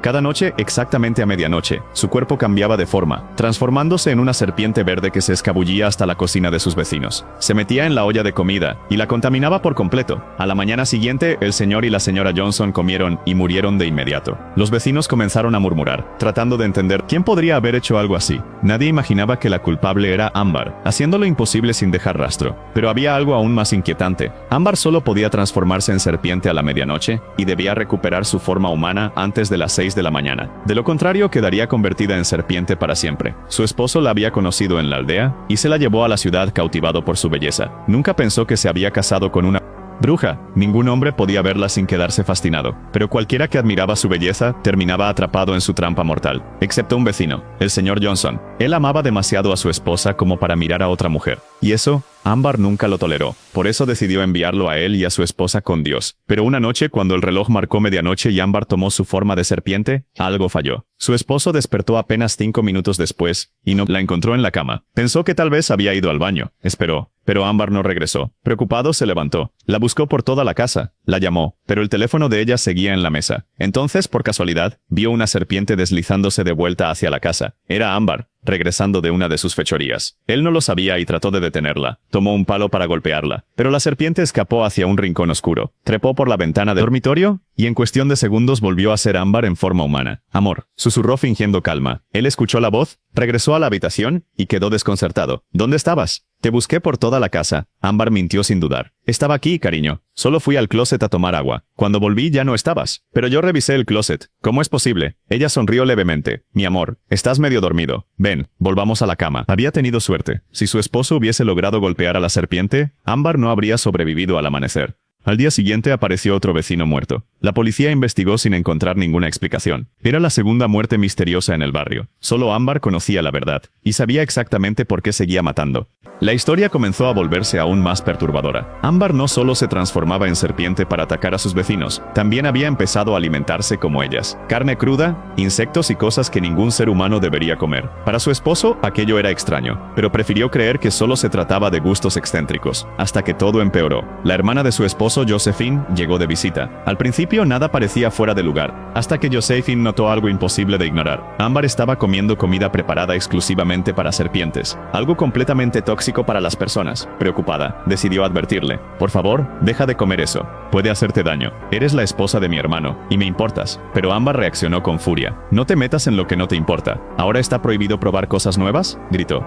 Cada noche, exactamente a medianoche, su cuerpo cambiaba de forma, transformándose en una serpiente verde que se escabullía hasta la cocina de sus vecinos. Se metía en la olla de comida y la contaminaba por completo. A la mañana siguiente, el señor y la señora Johnson comieron y murieron de inmediato. Los vecinos comenzaron a murmurar, tratando de entender quién podría haber hecho algo así. Nadie imaginaba que la culpable era Ámbar, haciéndolo imposible sin dejar rastro. Pero había algo aún más inquietante. Ámbar solo podía transformarse en serpiente a la medianoche y debía recuperar su forma humana antes de las 6 de la mañana. De lo contrario, quedaría convertida en serpiente para siempre. Su esposo la había conocido en la aldea y se la llevó a la ciudad cautivado por su belleza. Nunca pensó que se había casado con una bruja. Ningún hombre podía verla sin quedarse fascinado, pero cualquiera que admiraba su belleza terminaba atrapado en su trampa mortal, excepto un vecino, el señor Johnson. Él amaba demasiado a su esposa como para mirar a otra mujer, y eso Ámbar nunca lo toleró. Por eso decidió enviarlo a él y a su esposa con Dios. Pero una noche, cuando el reloj marcó medianoche y Ámbar tomó su forma de serpiente, algo falló. Su esposo despertó apenas 5 minutos después y no la encontró en la cama. Pensó que tal vez había ido al baño. Esperó, pero Ámbar no regresó. Preocupado, se levantó. La buscó por toda la casa. La llamó, pero el teléfono de ella seguía en la mesa. Entonces, por casualidad, vio una serpiente deslizándose de vuelta hacia la casa. Era Ámbar, regresando de una de sus fechorías. Él no lo sabía y trató de detenerla. Tomó un palo para golpearla, pero la serpiente escapó hacia un rincón oscuro. Trepó por la ventana del dormitorio y en cuestión de segundos volvió a ser Ámbar en forma humana. Amor, susurró fingiendo calma. Él escuchó la voz, regresó a la habitación y quedó desconcertado. ¿Dónde estabas? Te busqué por toda la casa. Ámbar mintió sin dudar. Estaba aquí, cariño. Solo fui al closet a tomar agua. Cuando volví ya no estabas. Pero yo revisé el closet. ¿Cómo es posible? Ella sonrió levemente. Mi amor, estás medio dormido. Ven, volvamos a la cama. Había tenido suerte. Si su esposo hubiese logrado golpear a la serpiente, Ámbar no habría sobrevivido al amanecer. Al día siguiente apareció otro vecino muerto. La policía investigó sin encontrar ninguna explicación. Era la segunda muerte misteriosa en el barrio. Solo Ámbar conocía la verdad, y sabía exactamente por qué seguía matando. La historia comenzó a volverse aún más perturbadora. Ámbar no solo se transformaba en serpiente para atacar a sus vecinos, también había empezado a alimentarse como ellas. Carne cruda, insectos y cosas que ningún ser humano debería comer. Para su esposo, aquello era extraño, pero prefirió creer que solo se trataba de gustos excéntricos, hasta que todo empeoró. La hermana de su esposo, Josephine, llegó de visita. Al principio nada parecía fuera de lugar, hasta que Josephine notó algo imposible de ignorar. Ámbar estaba comiendo comida preparada exclusivamente para serpientes, algo completamente tóxico para las personas. Preocupada, decidió advertirle: por favor, deja de comer eso. Puede hacerte daño. Eres la esposa de mi hermano, y me importas. Pero Ámbar reaccionó con furia. No te metas en lo que no te importa. ¿Ahora está prohibido probar cosas nuevas?, gritó.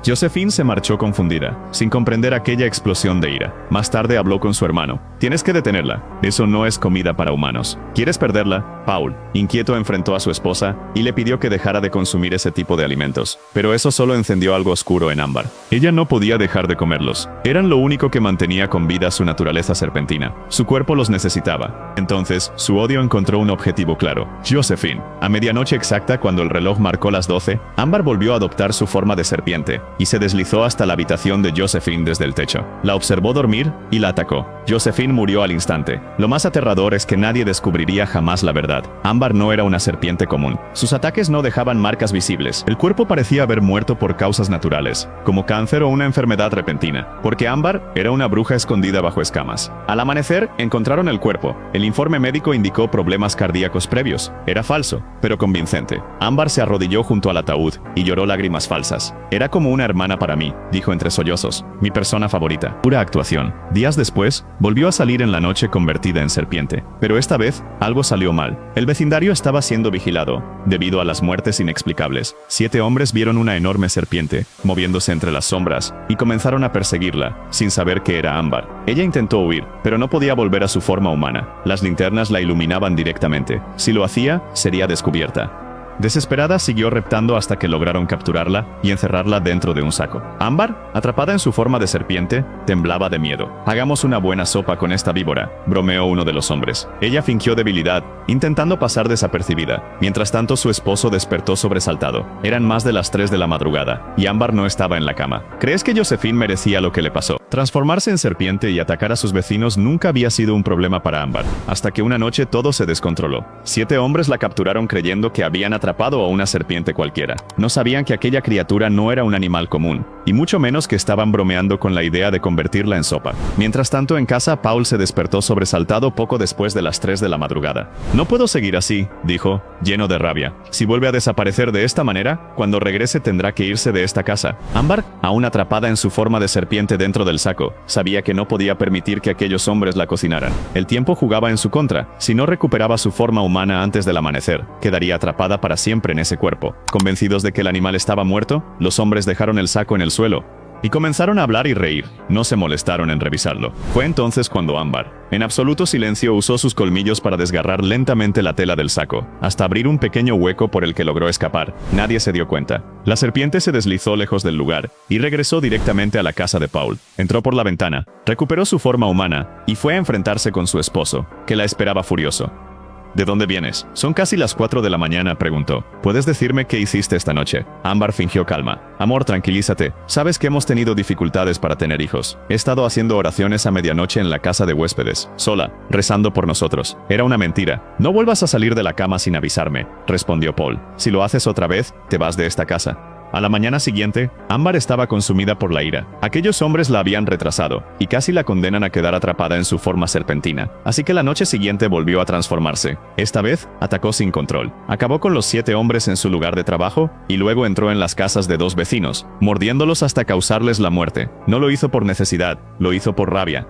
Josephine se marchó confundida, sin comprender aquella explosión de ira. Más tarde habló con su hermano. Tienes que detenerla. Eso no es comida para humanos. ¿Quieres perderla? Paul, inquieto, enfrentó a su esposa y le pidió que dejara de consumir ese tipo de alimentos. Pero eso solo encendió algo oscuro en Ámbar. Ella no podía dejar de comerlos. Eran lo único que mantenía con vida su naturaleza serpentina. Su cuerpo los necesitaba. Entonces, su odio encontró un objetivo claro: Josephine. A medianoche exacta, cuando el reloj marcó las 12, Ámbar volvió a adoptar su forma de serpiente y se deslizó hasta la habitación de Josephine desde el techo. La observó dormir y la atacó. Josephine murió al instante. Lo más aterrador es que nadie descubriría jamás la verdad. Ámbar no era una serpiente común. Sus ataques no dejaban marcas visibles. El cuerpo parecía haber muerto por causas naturales, como cáncer o una enfermedad repentina, porque Ámbar era una bruja escondida bajo escamas. Al amanecer, encontraron el cuerpo. El informe médico indicó problemas cardíacos previos. Era falso, pero convincente. Ámbar se arrodilló junto al ataúd y lloró lágrimas falsas. Era como una hermana para mí, dijo entre sollozos. Mi persona favorita. Pura actuación. Días después, volvió a salir en la noche convertida en serpiente. Pero esta vez, algo salió mal. El vecindario estaba siendo vigilado, debido a las muertes inexplicables. 7 hombres vieron una enorme serpiente, moviéndose entre las sombras, y comenzaron a perseguirla, sin saber que era Ámbar. Ella intentó huir, pero no podía volver a su forma humana. Las linternas la iluminaban directamente. Si lo hacía, sería descubierta. Desesperada, siguió reptando hasta que lograron capturarla y encerrarla dentro de un saco. Ámbar, atrapada en su forma de serpiente, temblaba de miedo. Hagamos una buena sopa con esta víbora, bromeó uno de los hombres. Ella fingió debilidad, intentando pasar desapercibida. Mientras tanto, su esposo despertó sobresaltado. Eran más de las 3 de la madrugada, y Ámbar no estaba en la cama. ¿Crees que Josephine merecía lo que le pasó? Transformarse en serpiente y atacar a sus vecinos nunca había sido un problema para Ámbar, hasta que una noche todo se descontroló. 7 hombres la capturaron creyendo que habían atrapado a una serpiente cualquiera. No sabían que aquella criatura no era un animal común, y mucho menos que estaban bromeando con la idea de convertirla en sopa. Mientras tanto, en casa, Paul se despertó sobresaltado poco después de las 3 de la madrugada. «No puedo seguir así», dijo, lleno de rabia. «Si vuelve a desaparecer de esta manera, cuando regrese tendrá que irse de esta casa». Ámbar, aún atrapada en su forma de serpiente dentro del saco, sabía que no podía permitir que aquellos hombres la cocinaran. El tiempo jugaba en su contra. Si no recuperaba su forma humana antes del amanecer, quedaría atrapada para siempre en ese cuerpo. Convencidos de que el animal estaba muerto, los hombres dejaron el saco en el suelo y comenzaron a hablar y reír. No se molestaron en revisarlo. Fue entonces cuando Ámbar, en absoluto silencio, usó sus colmillos para desgarrar lentamente la tela del saco, hasta abrir un pequeño hueco por el que logró escapar. Nadie se dio cuenta. La serpiente se deslizó lejos del lugar y regresó directamente a la casa de Paul. Entró por la ventana, recuperó su forma humana y fue a enfrentarse con su esposo, que la esperaba furioso. «¿De dónde vienes? Son casi las 4 de la mañana», preguntó. «¿Puedes decirme qué hiciste esta noche?» Ámbar fingió calma. «Amor, tranquilízate. Sabes que hemos tenido dificultades para tener hijos. He estado haciendo oraciones a medianoche en la casa de huéspedes, sola, rezando por nosotros. Era una mentira. No vuelvas a salir de la cama sin avisarme», respondió Paul. «Si lo haces otra vez, te vas de esta casa». A la mañana siguiente, Ámbar estaba consumida por la ira. Aquellos hombres la habían retrasado, y casi la condenan a quedar atrapada en su forma serpentina. Así que la noche siguiente volvió a transformarse. Esta vez, atacó sin control. Acabó con los 7 hombres en su lugar de trabajo, y luego entró en las casas de 2 vecinos, mordiéndolos hasta causarles la muerte. No lo hizo por necesidad, lo hizo por rabia.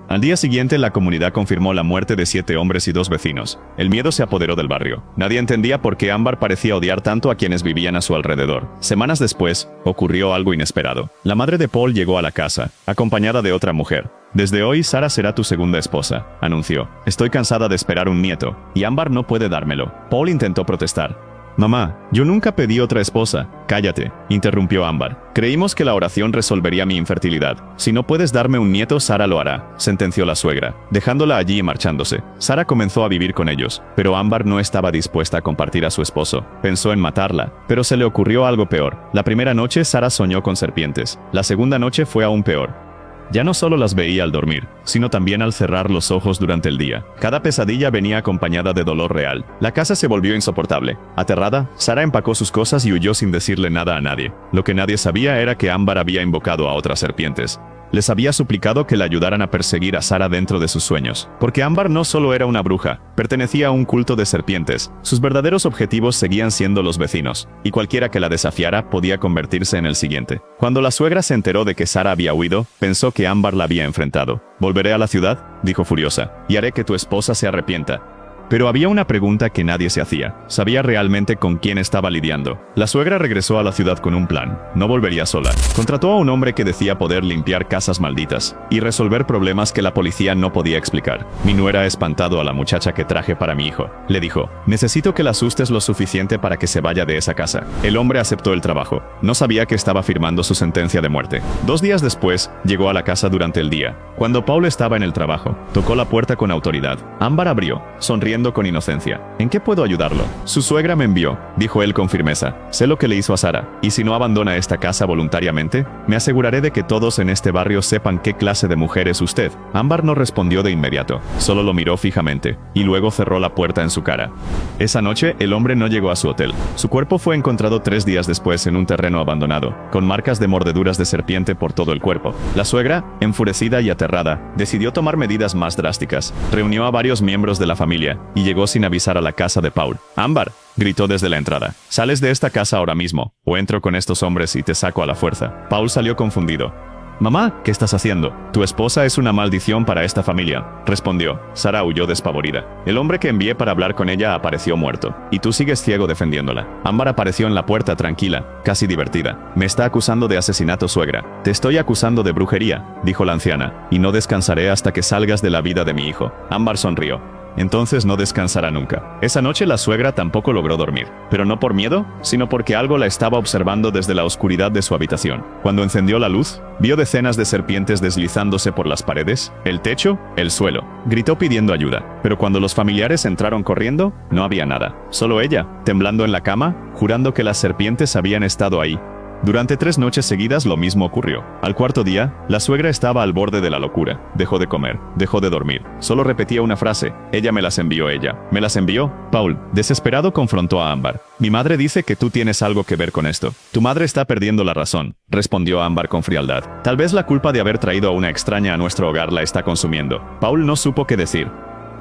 Al día siguiente, la comunidad confirmó la muerte de 7 hombres y 2 vecinos. El miedo se apoderó del barrio. Nadie entendía por qué Ámbar parecía odiar tanto a quienes vivían a su alrededor. Semanas después, ocurrió algo inesperado. La madre de Paul llegó a la casa, acompañada de otra mujer. «Desde hoy, Sara será tu segunda esposa», anunció. «Estoy cansada de esperar un nieto, y Ámbar no puede dármelo». Paul intentó protestar. «Mamá, yo nunca pedí otra esposa». «Cállate», interrumpió Ámbar. «Creímos que la oración resolvería mi infertilidad. Si no puedes darme un nieto, Sara lo hará», sentenció la suegra, dejándola allí y marchándose. Sara comenzó a vivir con ellos, pero Ámbar no estaba dispuesta a compartir a su esposo. Pensó en matarla, pero se le ocurrió algo peor. La primera noche, Sara soñó con serpientes. La segunda noche fue aún peor. Ya no solo las veía al dormir, sino también al cerrar los ojos durante el día. Cada pesadilla venía acompañada de dolor real. La casa se volvió insoportable. Aterrada, Sara empacó sus cosas y huyó sin decirle nada a nadie. Lo que nadie sabía era que Ámbar había invocado a otras serpientes. Les había suplicado que la ayudaran a perseguir a Sara dentro de sus sueños. Porque Ámbar no solo era una bruja, pertenecía a un culto de serpientes. Sus verdaderos objetivos seguían siendo los vecinos, y cualquiera que la desafiara podía convertirse en el siguiente. Cuando la suegra se enteró de que Sara había huido, pensó que Ámbar la había enfrentado. «Volveré a la ciudad», dijo furiosa, «y haré que tu esposa se arrepienta». Pero había una pregunta que nadie se hacía. ¿Sabía realmente con quién estaba lidiando? La suegra regresó a la ciudad con un plan. No volvería sola. Contrató a un hombre que decía poder limpiar casas malditas y resolver problemas que la policía no podía explicar. «Mi nuera ha espantado a la muchacha que traje para mi hijo», le dijo. «Necesito que la asustes lo suficiente para que se vaya de esa casa». El hombre aceptó el trabajo. No sabía que estaba firmando su sentencia de muerte. 2 días después, llegó a la casa durante el día. Cuando Paul estaba en el trabajo, tocó la puerta con autoridad. Ámbar abrió, sonriendo con inocencia. «¿En qué puedo ayudarlo?» «Su suegra me envió», dijo él con firmeza. «Sé lo que le hizo a Sara, y si no abandona esta casa voluntariamente, me aseguraré de que todos en este barrio sepan qué clase de mujer es usted». Ámbar no respondió de inmediato, solo lo miró fijamente, y luego cerró la puerta en su cara. Esa noche, el hombre no llegó a su hotel. Su cuerpo fue encontrado 3 días después en un terreno abandonado, con marcas de mordeduras de serpiente por todo el cuerpo. La suegra, enfurecida y aterrada, decidió tomar medidas más drásticas. Reunió a varios miembros de la familia, y llegó sin avisar a la casa de Paul. «Ámbar», gritó desde la entrada. «Sales de esta casa ahora mismo, o entro con estos hombres y te saco a la fuerza». Paul salió confundido. «Mamá, ¿qué estás haciendo? Tu esposa es una maldición para esta familia», respondió. Sara huyó despavorida. «El hombre que envié para hablar con ella apareció muerto, y tú sigues ciego defendiéndola». Ámbar apareció en la puerta tranquila, casi divertida. «Me está acusando de asesinato, suegra». «Te estoy acusando de brujería», dijo la anciana, «y no descansaré hasta que salgas de la vida de mi hijo». Ámbar sonrió. «Entonces no descansará nunca». Esa noche la suegra tampoco logró dormir, pero no por miedo, sino porque algo la estaba observando desde la oscuridad de su habitación. Cuando encendió la luz, vio decenas de serpientes deslizándose por las paredes, el techo, el suelo. Gritó pidiendo ayuda, pero cuando los familiares entraron corriendo, no había nada. Solo ella, temblando en la cama, jurando que las serpientes habían estado ahí. Durante 3 noches seguidas lo mismo ocurrió. Al cuarto día, la suegra estaba al borde de la locura. Dejó de comer, dejó de dormir. Solo repetía una frase: ella me las envió ella. ¿Me las envió? Paul, desesperado, confrontó a Ámbar. Mi madre dice que tú tienes algo que ver con esto. Tu madre está perdiendo la razón, respondió Ámbar con frialdad. Tal vez la culpa de haber traído a una extraña a nuestro hogar la está consumiendo. Paul no supo qué decir.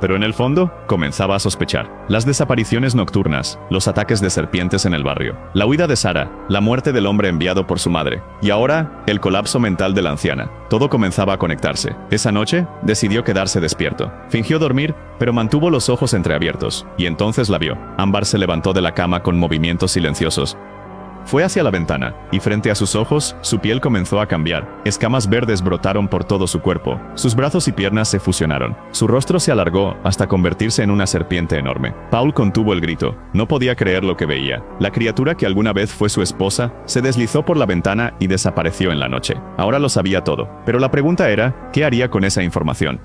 Pero en el fondo, comenzaba a sospechar. Las desapariciones nocturnas, los ataques de serpientes en el barrio, la huida de Sara, la muerte del hombre enviado por su madre, y ahora, el colapso mental de la anciana. Todo comenzaba a conectarse. Esa noche, decidió quedarse despierto. Fingió dormir, pero mantuvo los ojos entreabiertos, y entonces la vio. Ámbar se levantó de la cama con movimientos silenciosos. Fue hacia la ventana, y frente a sus ojos, su piel comenzó a cambiar. Escamas verdes brotaron por todo su cuerpo. Sus brazos y piernas se fusionaron. Su rostro se alargó hasta convertirse en una serpiente enorme. Paul contuvo el grito. No podía creer lo que veía. La criatura que alguna vez fue su esposa, se deslizó por la ventana y desapareció en la noche. Ahora lo sabía todo. Pero la pregunta era, ¿qué haría con esa información?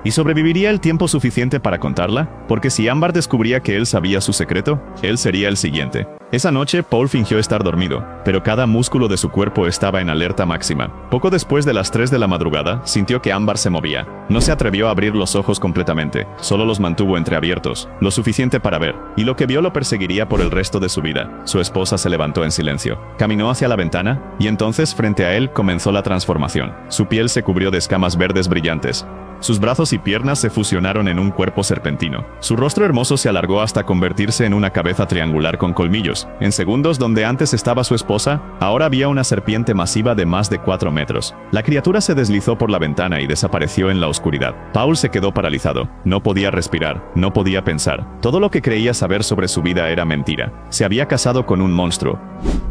¿Y sobreviviría el tiempo suficiente para contarla? Porque si Ámbar descubría que él sabía su secreto, él sería el siguiente. Esa noche, Paul fingió estar dormido, pero cada músculo de su cuerpo estaba en alerta máxima. Poco después de las 3 de la madrugada, sintió que Ámbar se movía. No se atrevió a abrir los ojos completamente, solo los mantuvo entreabiertos, lo suficiente para ver, y lo que vio lo perseguiría por el resto de su vida. Su esposa se levantó en silencio. Caminó hacia la ventana, y entonces frente a él comenzó la transformación. Su piel se cubrió de escamas verdes brillantes. Sus brazos y piernas se fusionaron en un cuerpo serpentino. Su rostro hermoso se alargó hasta convertirse en una cabeza triangular con colmillos. En segundos, donde antes estaba su esposa, ahora había una serpiente masiva de más de 4 metros. La criatura se deslizó por la ventana y desapareció en la oscuridad. Paul se quedó paralizado. No podía respirar, no podía pensar. Todo lo que creía saber sobre su vida era mentira. Se había casado con un monstruo.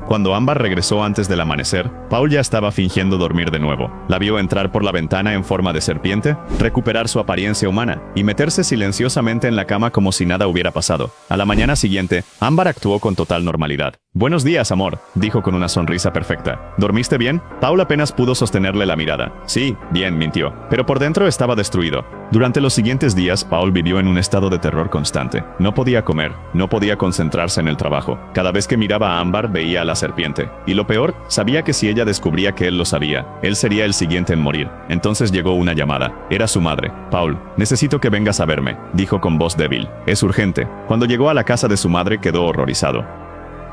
Cuando Ámbar regresó antes del amanecer, Paul ya estaba fingiendo dormir de nuevo. La vio entrar por la ventana en forma de serpiente, recuperar su apariencia humana y meterse silenciosamente en la cama como si nada hubiera pasado. A la mañana siguiente, Ámbar actuó con total normalidad. «Buenos días, amor», dijo con una sonrisa perfecta. «¿Dormiste bien?» Paul apenas pudo sostenerle la mirada. «Sí, bien», mintió, pero por dentro estaba destruido. Durante los siguientes días, Paul vivió en un estado de terror constante. No podía comer, no podía concentrarse en el trabajo. Cada vez que miraba a Ámbar veía a la serpiente. Y lo peor, sabía que si ella descubría que él lo sabía, él sería el siguiente en morir. Entonces llegó una llamada. Era su madre. «Paul, necesito que vengas a verme», dijo con voz débil. «Es urgente». Cuando llegó a la casa de su madre quedó horrorizado.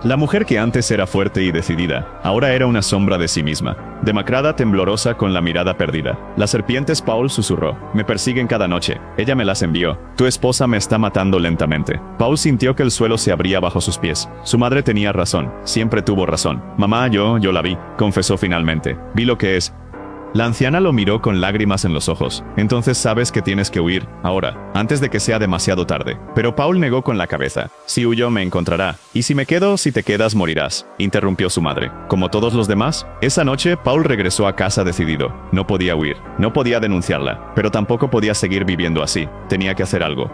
La mujer que antes era fuerte y decidida, ahora era una sombra de sí misma. Demacrada, temblorosa, con la mirada perdida. Las serpientes, Paul susurró. «Me persiguen cada noche. Ella me las envió. Tu esposa me está matando lentamente». Paul sintió que el suelo se abría bajo sus pies. Su madre tenía razón. Siempre tuvo razón. «Mamá, yo la vi», confesó finalmente. «Vi lo que es». La anciana lo miró con lágrimas en los ojos. «Entonces sabes que tienes que huir, ahora, antes de que sea demasiado tarde». Pero Paul negó con la cabeza. «Si huyo me encontrará. Y si me quedo, si te quedas morirás», interrumpió su madre. Como todos los demás, esa noche Paul regresó a casa decidido. No podía huir, no podía denunciarla, pero tampoco podía seguir viviendo así. Tenía que hacer algo.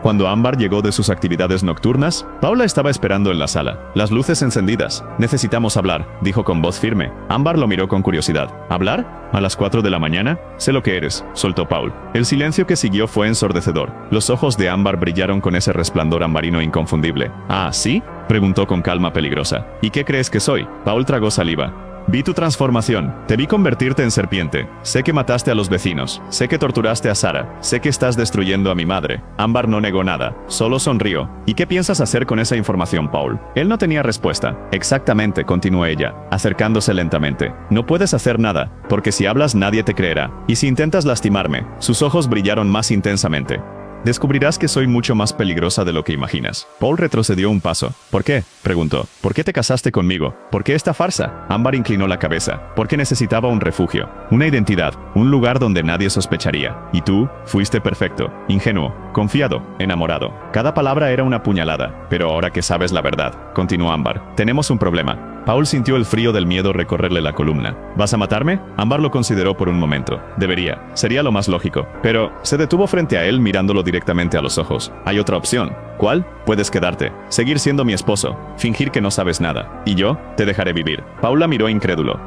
Cuando Ámbar llegó de sus actividades nocturnas, Paula estaba esperando en la sala, las luces encendidas. «Necesitamos hablar», dijo con voz firme. Ámbar lo miró con curiosidad. «¿Hablar? ¿A las 4 de la mañana? Sé lo que eres», soltó Paul. El silencio que siguió fue ensordecedor. Los ojos de Ámbar brillaron con ese resplandor ambarino inconfundible. «¿Ah, sí?», preguntó con calma peligrosa. «¿Y qué crees que soy?». Paul tragó saliva. «Vi tu transformación, te vi convertirte en serpiente. Sé que mataste a los vecinos, sé que torturaste a Sara, sé que estás destruyendo a mi madre». Ámbar no negó nada, solo sonrió. «¿Y qué piensas hacer con esa información, Paul?». Él no tenía respuesta. «Exactamente», continuó ella, acercándose lentamente. «No puedes hacer nada, porque si hablas nadie te creerá. Y si intentas lastimarme». Sus ojos brillaron más intensamente. «Descubrirás que soy mucho más peligrosa de lo que imaginas». Paul retrocedió un paso. «¿Por qué?», preguntó. «¿Por qué te casaste conmigo? ¿Por qué esta farsa?». Ámbar inclinó la cabeza. «Porque necesitaba un refugio, una identidad, un lugar donde nadie sospecharía. Y tú, fuiste perfecto, ingenuo, confiado, enamorado». Cada palabra era una puñalada. «Pero ahora que sabes la verdad», continuó Ámbar, «tenemos un problema». Paul sintió el frío del miedo recorrerle la columna. «¿Vas a matarme?». Ámbar lo consideró por un momento. Debería. Sería lo más lógico. Pero se detuvo frente a él mirándolo directamente a los ojos. «Hay otra opción». «¿Cuál?». «Puedes quedarte. Seguir siendo mi esposo. Fingir que no sabes nada. Y yo, te dejaré vivir». Paul la miró incrédulo.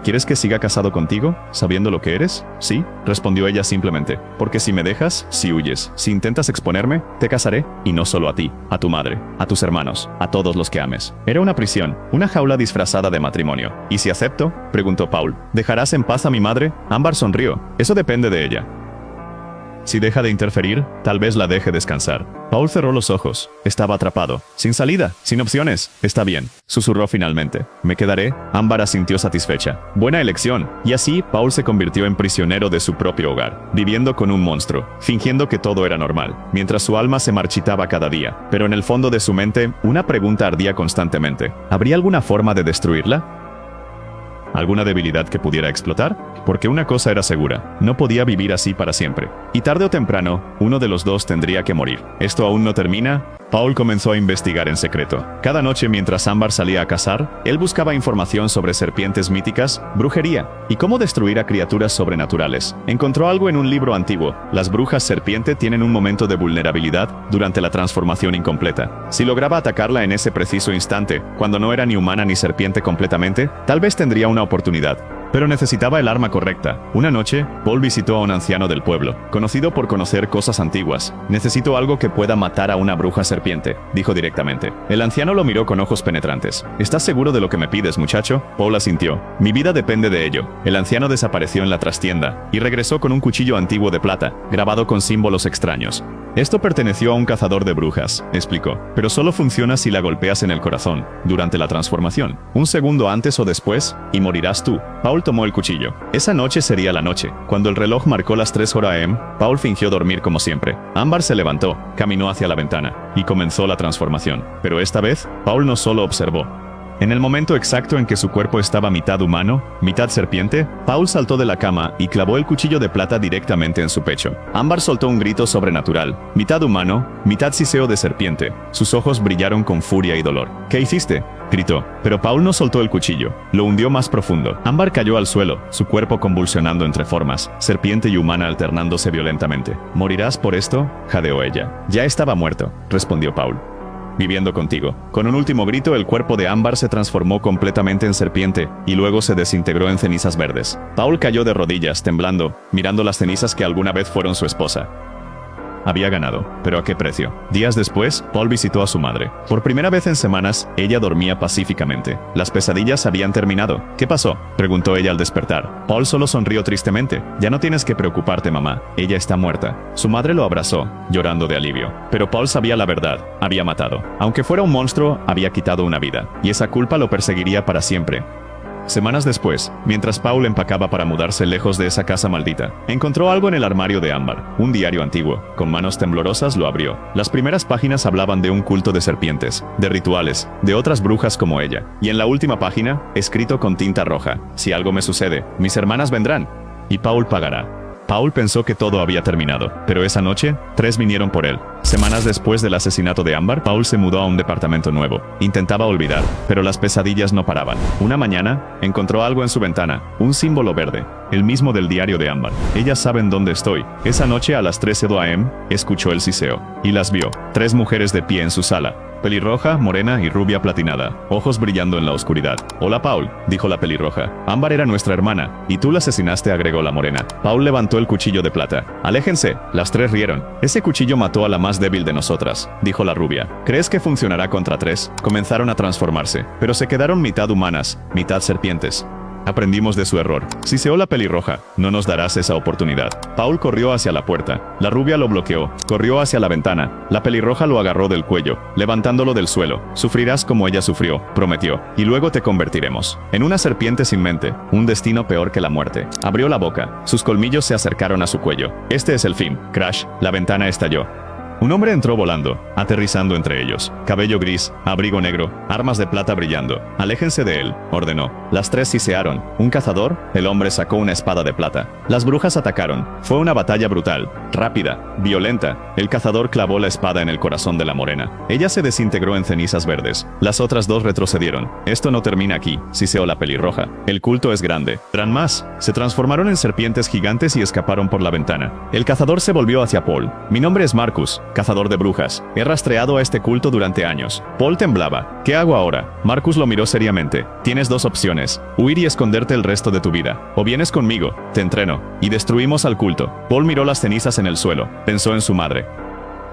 ¿Quieres que siga casado contigo, sabiendo lo que eres? Sí, respondió ella simplemente. Porque si me dejas, si huyes, si intentas exponerme, te casaré, y no solo a ti, a tu madre, a tus hermanos, a todos los que ames. Era una prisión, una jaula disfrazada de matrimonio. ¿Y si acepto?, preguntó Paul. ¿Dejarás en paz a mi madre? Ámbar sonrió. Eso depende de ella. Si deja de interferir, tal vez la deje descansar. Paul cerró los ojos. Estaba atrapado. Sin salida, sin opciones. Está bien, susurró finalmente. ¿Me quedaré? Ámbar asintió satisfecha. Buena elección. Y así, Paul se convirtió en prisionero de su propio hogar, viviendo con un monstruo, fingiendo que todo era normal, mientras su alma se marchitaba cada día. Pero en el fondo de su mente, una pregunta ardía constantemente. ¿Habría alguna forma de destruirla? ¿Alguna debilidad que pudiera explotar? Porque una cosa era segura, no podía vivir así para siempre. Y tarde o temprano, uno de los dos tendría que morir. ¿Esto aún no termina? Paul comenzó a investigar en secreto. Cada noche mientras Ámbar salía a cazar, él buscaba información sobre serpientes míticas, brujería y cómo destruir a criaturas sobrenaturales. Encontró algo en un libro antiguo. Las brujas serpiente tienen un momento de vulnerabilidad durante la transformación incompleta. Si lograba atacarla en ese preciso instante, cuando no era ni humana ni serpiente completamente, tal vez tendría una oportunidad. Pero necesitaba el arma correcta. Una noche, Paul visitó a un anciano del pueblo, conocido por conocer cosas antiguas. Necesito algo que pueda matar a una bruja serpiente, dijo directamente. El anciano lo miró con ojos penetrantes. ¿Estás seguro de lo que me pides, muchacho? Paul asintió. Mi vida depende de ello. El anciano desapareció en la trastienda y regresó con un cuchillo antiguo de plata, grabado con símbolos extraños. Esto perteneció a un cazador de brujas, explicó, pero solo funciona si la golpeas en el corazón, durante la transformación. Un segundo antes o después, y morirás tú. Paul tomó el cuchillo. Esa noche sería la noche. Cuando el reloj marcó las 3 AM, Paul fingió dormir como siempre. Ámbar se levantó, caminó hacia la ventana, y comenzó la transformación. Pero esta vez, Paul no solo observó. En el momento exacto en que su cuerpo estaba mitad humano, mitad serpiente, Paul saltó de la cama y clavó el cuchillo de plata directamente en su pecho. Ámbar soltó un grito sobrenatural, mitad humano, mitad siseo de serpiente. Sus ojos brillaron con furia y dolor. ¿Qué hiciste?, gritó. Pero Paul no soltó el cuchillo, lo hundió más profundo. Ámbar cayó al suelo, su cuerpo convulsionando entre formas, serpiente y humana alternándose violentamente. ¿Morirás por esto?, jadeó ella. Ya estaba muerto, respondió Paul. Viviendo contigo. Con un último grito, el cuerpo de Ámbar se transformó completamente en serpiente, y luego se desintegró en cenizas verdes. Paul cayó de rodillas, temblando, mirando las cenizas que alguna vez fueron su esposa. Había ganado, pero ¿a qué precio? Días después, Paul visitó a su madre. Por primera vez en semanas, ella dormía pacíficamente. Las pesadillas habían terminado. ¿Qué pasó?, preguntó ella al despertar. Paul solo sonrió tristemente. Ya no tienes que preocuparte, mamá. Ella está muerta. Su madre lo abrazó, llorando de alivio. Pero Paul sabía la verdad. Había matado. Aunque fuera un monstruo, había quitado una vida. Y esa culpa lo perseguiría para siempre. Semanas después, mientras Paul empacaba para mudarse lejos de esa casa maldita, encontró algo en el armario de Ámbar, un diario antiguo. Con manos temblorosas lo abrió. Las primeras páginas hablaban de un culto de serpientes, de rituales, de otras brujas como ella. Y en la última página, escrito con tinta roja: si algo me sucede, mis hermanas vendrán, y Paul pagará. Paul pensó que todo había terminado, pero esa noche, 3 vinieron por él. Semanas después del asesinato de Ámbar, Paul se mudó a un departamento nuevo. Intentaba olvidar, pero las pesadillas no paraban. Una mañana, encontró algo en su ventana, un símbolo verde, el mismo del diario de Ámbar. Ellas saben dónde estoy. Esa noche a las 13 AM, escuchó el siseo, y las vio. 3 mujeres de pie en su sala. Pelirroja, morena y rubia platinada, ojos brillando en la oscuridad. Hola Paul, dijo la pelirroja. Ámbar era nuestra hermana, y tú la asesinaste, agregó la morena. Paul levantó el cuchillo de plata. Aléjense, las 3 rieron. Ese cuchillo mató a la más débil de nosotras, dijo la rubia. ¿Crees que funcionará contra 3? Comenzaron a transformarse, pero se quedaron mitad humanas, mitad serpientes. Aprendimos de su error. Siseó la pelirroja. No nos darás esa oportunidad. Paul corrió hacia la puerta. La rubia lo bloqueó. Corrió hacia la ventana. La pelirroja lo agarró del cuello, levantándolo del suelo. Sufrirás como ella sufrió, prometió. Y luego te convertiremos en una serpiente sin mente. Un destino peor que la muerte. Abrió la boca. Sus colmillos se acercaron a su cuello. Este es el fin. Crash. La ventana estalló. Un hombre entró volando, aterrizando entre ellos. Cabello gris, abrigo negro, armas de plata brillando. Aléjense de él, ordenó. Las 3 sisearon. ¿Un cazador? El hombre sacó una espada de plata. Las brujas atacaron. Fue una batalla brutal, rápida, violenta. El cazador clavó la espada en el corazón de la morena. Ella se desintegró en cenizas verdes. Las otras 2 retrocedieron. Esto no termina aquí, siseó la pelirroja. El culto es grande. ¿Tran más? Se transformaron en serpientes gigantes y escaparon por la ventana. El cazador se volvió hacia Paul. Mi nombre es Marcus. cazador de brujas. He rastreado a este culto durante años. Paul temblaba. ¿Qué hago ahora? Marcus lo miró seriamente. Tienes dos opciones. Huir y esconderte el resto de tu vida. O vienes conmigo, te entreno, y destruimos al culto. Paul miró las cenizas en el suelo. Pensó en su madre.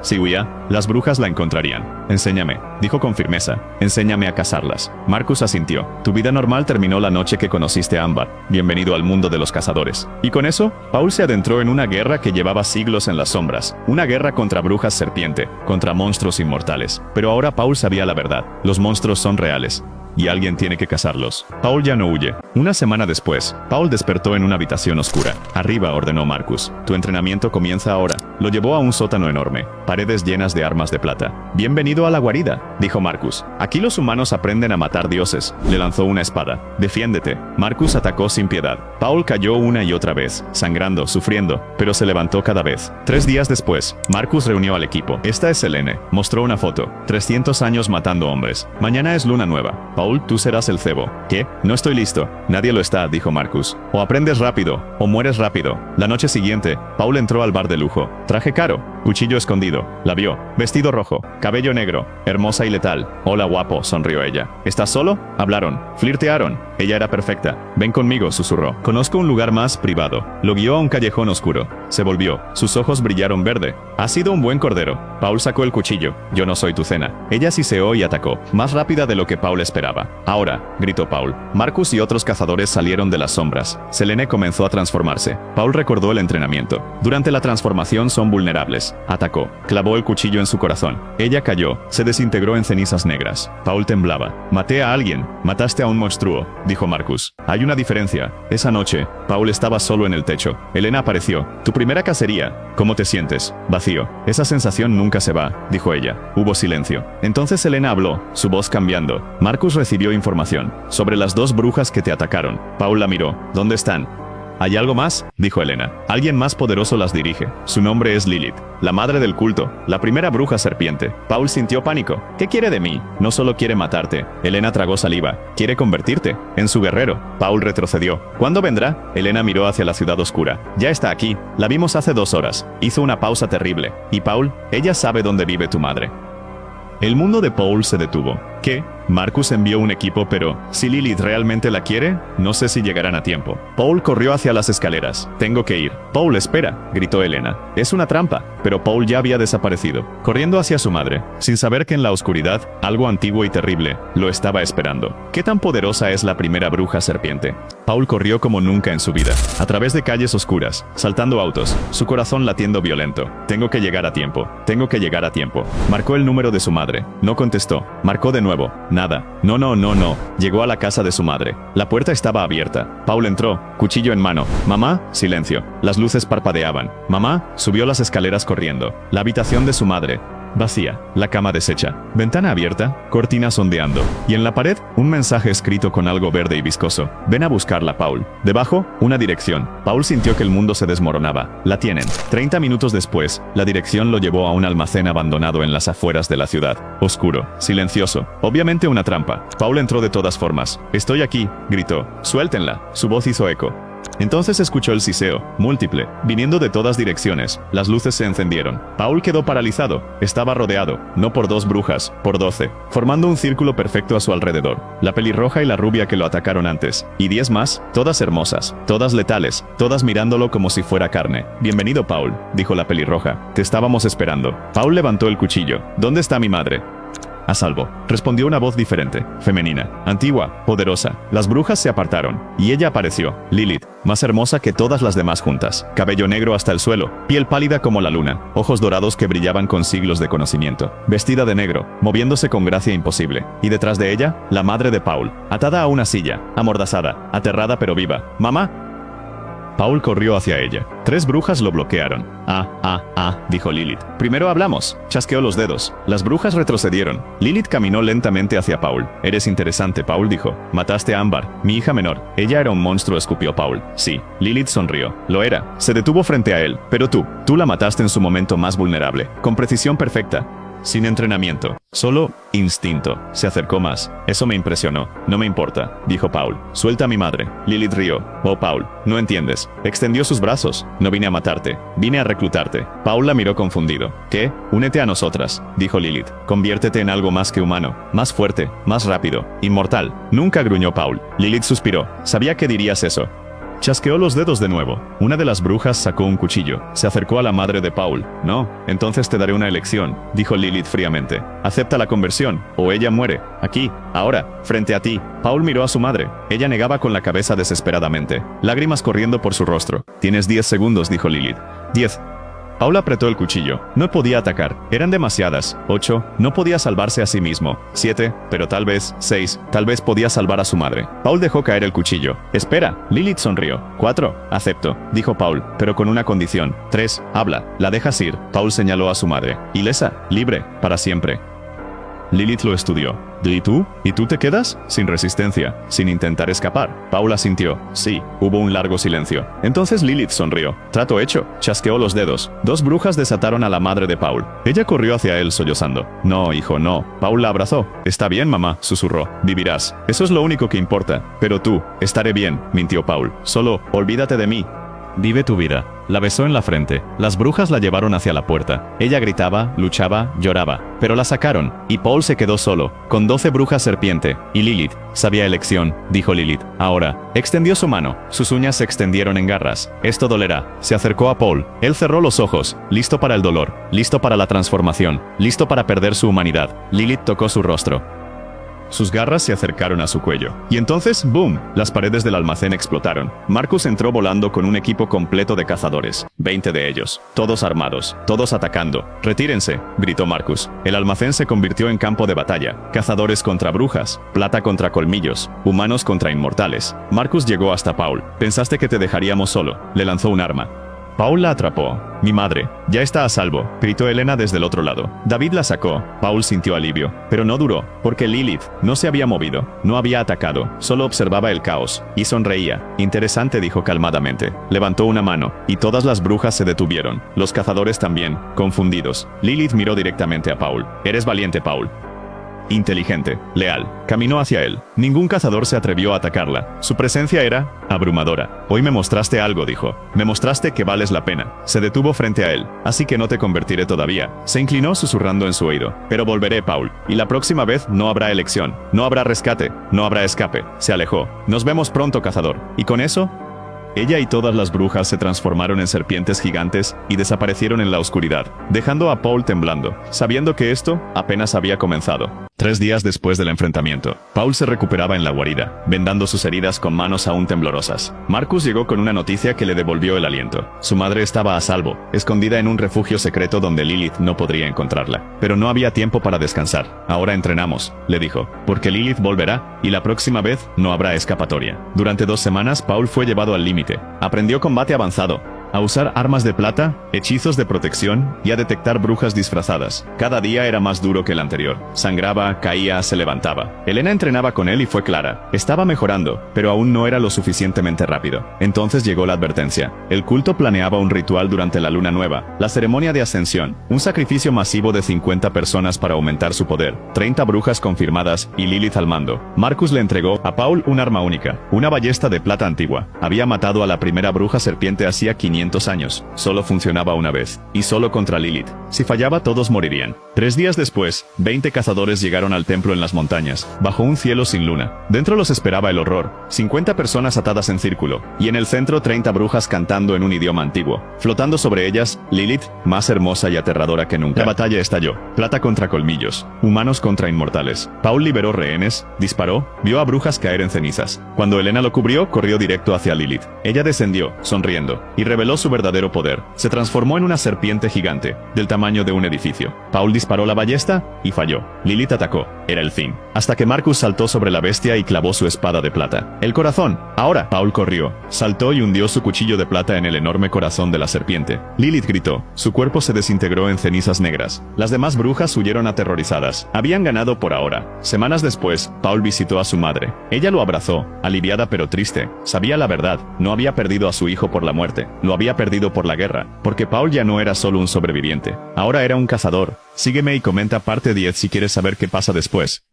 Si huía, las brujas la encontrarían. Enséñame, dijo con firmeza. Enséñame a cazarlas. Marcus asintió. Tu vida normal terminó la noche que conociste a Ámbar. Bienvenido al mundo de los cazadores. Y con eso, Paul se adentró en una guerra que llevaba siglos en las sombras. Una guerra contra brujas serpiente, contra monstruos inmortales. Pero ahora Paul sabía la verdad. Los monstruos son reales. Y alguien tiene que cazarlos. Paul ya no huye. Una semana después, Paul despertó en una habitación oscura. Arriba, ordenó Marcus. Tu entrenamiento comienza ahora. Lo llevó a un sótano enorme, paredes llenas de armas de plata. Bienvenido a la guarida, dijo Marcus. Aquí los humanos aprenden a matar dioses. Le lanzó una espada. Defiéndete. Marcus atacó sin piedad. Paul cayó una y otra vez, sangrando, sufriendo, pero se levantó cada vez. 3 días después, Marcus reunió al equipo. Esta es Selene. Mostró una foto. 300 años matando hombres. Mañana es luna nueva. Paul, tú serás el cebo. ¿Qué? No estoy listo. Nadie lo está, dijo Marcus. O aprendes rápido, o mueres rápido. La noche siguiente, Paul entró al bar de lujo. Traje caro, cuchillo escondido. La vio. Vestido rojo, cabello negro, hermosa y letal. Hola guapo, sonrió ella. ¿Estás solo? Hablaron. Flirtearon. Ella era perfecta. Ven conmigo, susurró. Conozco un lugar más privado. Lo guió a un callejón oscuro. Se volvió. Sus ojos brillaron verde. Has sido un buen cordero. Paul sacó el cuchillo. Yo no soy tu cena. Ella siseó y atacó. Más rápida de lo que Paul esperaba. Ahora, gritó Paul. Marcus y otros cazadores salieron de las sombras. Selene comenzó a transformarse. Paul recordó el entrenamiento. Durante la transformación son vulnerables. Atacó. Clavó el cuchillo en su corazón. Ella cayó. Se desintegró en cenizas negras. Paul temblaba. Maté a alguien. Mataste a un monstruo, dijo Marcus. Hay una diferencia. Esa noche, Paul estaba solo en el techo. Elena apareció. Tu primera cacería. ¿Cómo te sientes? Vacío. Esa sensación nunca se va, dijo ella. Hubo silencio. Entonces Elena habló, su voz cambiando. Marcus recibió información sobre las 2 brujas que te atacaron. Paul la miró. ¿Dónde están? ¿Hay algo más? Dijo Elena. Alguien más poderoso las dirige. Su nombre es Lilith, la madre del culto, la primera bruja serpiente. Paul sintió pánico. ¿Qué quiere de mí? No solo quiere matarte. Elena tragó saliva. Quiere convertirte en su guerrero. Paul retrocedió. ¿Cuándo vendrá? Elena miró hacia la ciudad oscura. Ya está aquí. La vimos hace 2 horas. Hizo una pausa terrible. ¿Y Paul? Ella sabe dónde vive tu madre. El mundo de Paul se detuvo. ¿Qué? Marcus envió un equipo, pero si Lilith realmente la quiere, no sé si llegarán a tiempo. Paul corrió hacia las escaleras. Tengo que ir. Paul, espera, gritó Elena. Es una trampa, pero Paul ya había desaparecido, corriendo hacia su madre, sin saber que en la oscuridad, algo antiguo y terrible, lo estaba esperando. ¿Qué tan poderosa es la primera bruja serpiente? Paul corrió como nunca en su vida, a través de calles oscuras, saltando autos, su corazón latiendo violento. Tengo que llegar a tiempo. Tengo que llegar a tiempo. Marcó el número de su madre. No contestó. Marcó de nuevo. Nada. No. Llegó a la casa de su madre. La puerta estaba abierta. Paul entró, cuchillo en mano. Mamá, silencio. Las luces parpadeaban. Mamá, subió las escaleras corriendo. La habitación de su madre. Vacía, la cama deshecha, ventana abierta, cortinas ondeando, y en la pared, un mensaje escrito con algo verde y viscoso. Ven a buscarla, Paul. Debajo, una dirección. Paul sintió que el mundo se desmoronaba. La tienen. 30 minutos después, la dirección lo llevó a un almacén abandonado en las afueras de la ciudad. Oscuro, silencioso, obviamente una trampa. Paul entró de todas formas. Estoy aquí, gritó. Suéltenla. Su voz hizo eco. Entonces escuchó el siseo, múltiple, viniendo de todas direcciones. Las luces se encendieron. Paul quedó paralizado. Estaba rodeado, no por 2 brujas, por 12, formando un círculo perfecto a su alrededor. La pelirroja y la rubia que lo atacaron antes. Y 10 más, todas hermosas, todas letales, todas mirándolo como si fuera carne. Bienvenido, Paul, dijo la pelirroja. Te estábamos esperando. Paul levantó el cuchillo. ¿Dónde está mi madre? A salvo, respondió una voz diferente, femenina, antigua, poderosa. Las brujas se apartaron, y ella apareció, Lilith, más hermosa que todas las demás juntas. Cabello negro hasta el suelo, piel pálida como la luna, ojos dorados que brillaban con siglos de conocimiento. Vestida de negro, moviéndose con gracia imposible. Y detrás de ella, la madre de Paul, atada a una silla, amordazada, aterrada pero viva. «¡Mamá!». Paul corrió hacia ella. 3 brujas lo bloquearon. Dijo Lilith. Primero hablamos. Chasqueó los dedos. Las brujas retrocedieron. Lilith caminó lentamente hacia Paul. Eres interesante, Paul dijo. Mataste a Ámbar, mi hija menor. Ella era un monstruo, escupió Paul. Sí. Lilith sonrió. Lo era. Se detuvo frente a él. Pero tú la mataste en su momento más vulnerable. Con precisión perfecta. sin entrenamiento, solo instinto. Se acercó más. Eso me impresionó. No me importa, dijo Paul. Suelta a mi madre. Lilith rió. Oh, Paul, no entiendes. Extendió sus brazos. No vine a matarte, vine a reclutarte. Paul la miró confundido. ¿Qué? Únete a nosotras, dijo Lilith. Conviértete en algo más que humano, más fuerte, más rápido, inmortal. Nunca, gruñó Paul. Lilith suspiró. Sabía que dirías eso. Chasqueó los dedos de nuevo. Una de las brujas sacó un cuchillo. Se acercó a la madre de Paul. No, entonces te daré una elección, dijo Lilith fríamente. Acepta la conversión, o ella muere. Aquí, ahora, frente a ti. Paul miró a su madre. Ella negaba con la cabeza desesperadamente, lágrimas corriendo por su rostro. Tienes 10 segundos, dijo Lilith. 10. Paul apretó el cuchillo. No podía atacar. Eran demasiadas. 8. No podía salvarse a sí mismo. 7. Pero tal vez. 6. Tal vez podía salvar a su madre. Paul dejó caer el cuchillo. Espera. Lilith sonrió. 4. Acepto, dijo Paul, pero con una condición. 3. Habla. La dejas ir. Paul señaló a su madre. Ilesa. Libre. Para siempre. Lilith lo estudió. ¿Y tú? ¿Y tú te quedas? Sin resistencia, sin intentar escapar. Paul asintió. Sí. Hubo un largo silencio. Entonces Lilith sonrió. Trato hecho. Chasqueó los dedos. 2 brujas desataron a la madre de Paul. Ella corrió hacia él sollozando. No, hijo, no. Paul la abrazó. Está bien, mamá, susurró. Vivirás. Eso es lo único que importa. Pero tú, estaré bien, mintió Paul. Solo, olvídate de mí. Vive tu vida. La besó en la frente. Las brujas la llevaron hacia la puerta. Ella gritaba, luchaba, lloraba. Pero la sacaron, y Paul se quedó solo, con 12 brujas serpiente. Y Lilith, sabía elección, dijo Lilith. Ahora, extendió su mano. Sus uñas se extendieron en garras. Esto dolerá. Se acercó a Paul. Él cerró los ojos, listo para el dolor, listo para la transformación, listo para perder su humanidad. Lilith tocó su rostro. Sus garras se acercaron a su cuello. Y entonces, ¡boom!, las paredes del almacén explotaron. Marcus entró volando con un equipo completo de cazadores. 20 de ellos. Todos armados. Todos atacando. ¡Retírense!, gritó Marcus. El almacén se convirtió en campo de batalla. Cazadores contra brujas. Plata contra colmillos. Humanos contra inmortales. Marcus llegó hasta Paul. ¿Pensaste que te dejaríamos solo? Le lanzó un arma. Paul la atrapó. Mi madre, ya está a salvo, gritó Elena desde el otro lado. David la sacó. Paul sintió alivio, pero no duró, porque Lilith no se había movido, no había atacado, solo observaba el caos, y sonreía. Interesante, dijo calmadamente. Levantó una mano, y todas las brujas se detuvieron, los cazadores también, confundidos. Lilith miró directamente a Paul. Eres valiente, Paul. Inteligente, leal. Caminó hacia él. Ningún cazador se atrevió a atacarla. Su presencia era abrumadora. Hoy me mostraste algo, dijo. Me mostraste que vales la pena. Se detuvo frente a él. Así que no te convertiré todavía. Se inclinó susurrando en su oído. Pero volveré, Paul. Y la próxima vez no habrá elección. No habrá rescate. No habrá escape. Se alejó. Nos vemos pronto, cazador. Y con eso, ella y todas las brujas se transformaron en serpientes gigantes y desaparecieron en la oscuridad, dejando a Paul temblando, sabiendo que esto apenas había comenzado. 3 días después del enfrentamiento, Paul se recuperaba en la guarida, vendando sus heridas con manos aún temblorosas. Marcus llegó con una noticia que le devolvió el aliento. Su madre estaba a salvo, escondida en un refugio secreto donde Lilith no podría encontrarla. Pero no había tiempo para descansar. Ahora entrenamos, le dijo, porque Lilith volverá, y la próxima vez no habrá escapatoria. Durante 2 semanas, Paul fue llevado al límite. Aprendió combate avanzado, a usar armas de plata, hechizos de protección y a detectar brujas disfrazadas. Cada día era más duro que el anterior. Sangraba, caía, se levantaba. Elena entrenaba con él y fue clara. Estaba mejorando, pero aún no era lo suficientemente rápido. Entonces llegó la advertencia. El culto planeaba un ritual durante la luna nueva, la ceremonia de ascensión, un sacrificio masivo de 50 personas para aumentar su poder, 30 brujas confirmadas y Lilith al mando. Marcus le entregó a Paul un arma única, una ballesta de plata antigua. Había matado a la primera bruja serpiente hacía 500 años. Solo funcionaba una vez, y solo contra Lilith. Si fallaba, todos morirían. 3 días después, 20 cazadores llegaron al templo en las montañas, bajo un cielo sin luna. Dentro los esperaba el horror. 50 personas atadas en círculo, y en el centro 30 brujas cantando en un idioma antiguo. Flotando sobre ellas, Lilith, más hermosa y aterradora que nunca. La batalla estalló. Plata contra colmillos. Humanos contra inmortales. Paul liberó rehenes, disparó, vio a brujas caer en cenizas. Cuando Elena lo cubrió, corrió directo hacia Lilith. Ella descendió, sonriendo, y reveló su verdadero poder. Se transformó en una serpiente gigante, del tamaño de un edificio. Paul disparó la ballesta y falló. Lilith atacó. Era el fin. Hasta que Marcus saltó sobre la bestia y clavó su espada de plata. ¡El corazón! ¡Ahora! Paul corrió, saltó y hundió su cuchillo de plata en el enorme corazón de la serpiente. Lilith gritó. Su cuerpo se desintegró en cenizas negras. Las demás brujas huyeron aterrorizadas. Habían ganado por ahora. Semanas después, Paul visitó a su madre. Ella lo abrazó, aliviada pero triste. Sabía la verdad. No había perdido a su hijo por la muerte. Lo había perdido por la guerra, porque Paul ya no era solo un sobreviviente, ahora era un cazador. Sígueme y comenta parte 10 si quieres saber qué pasa después.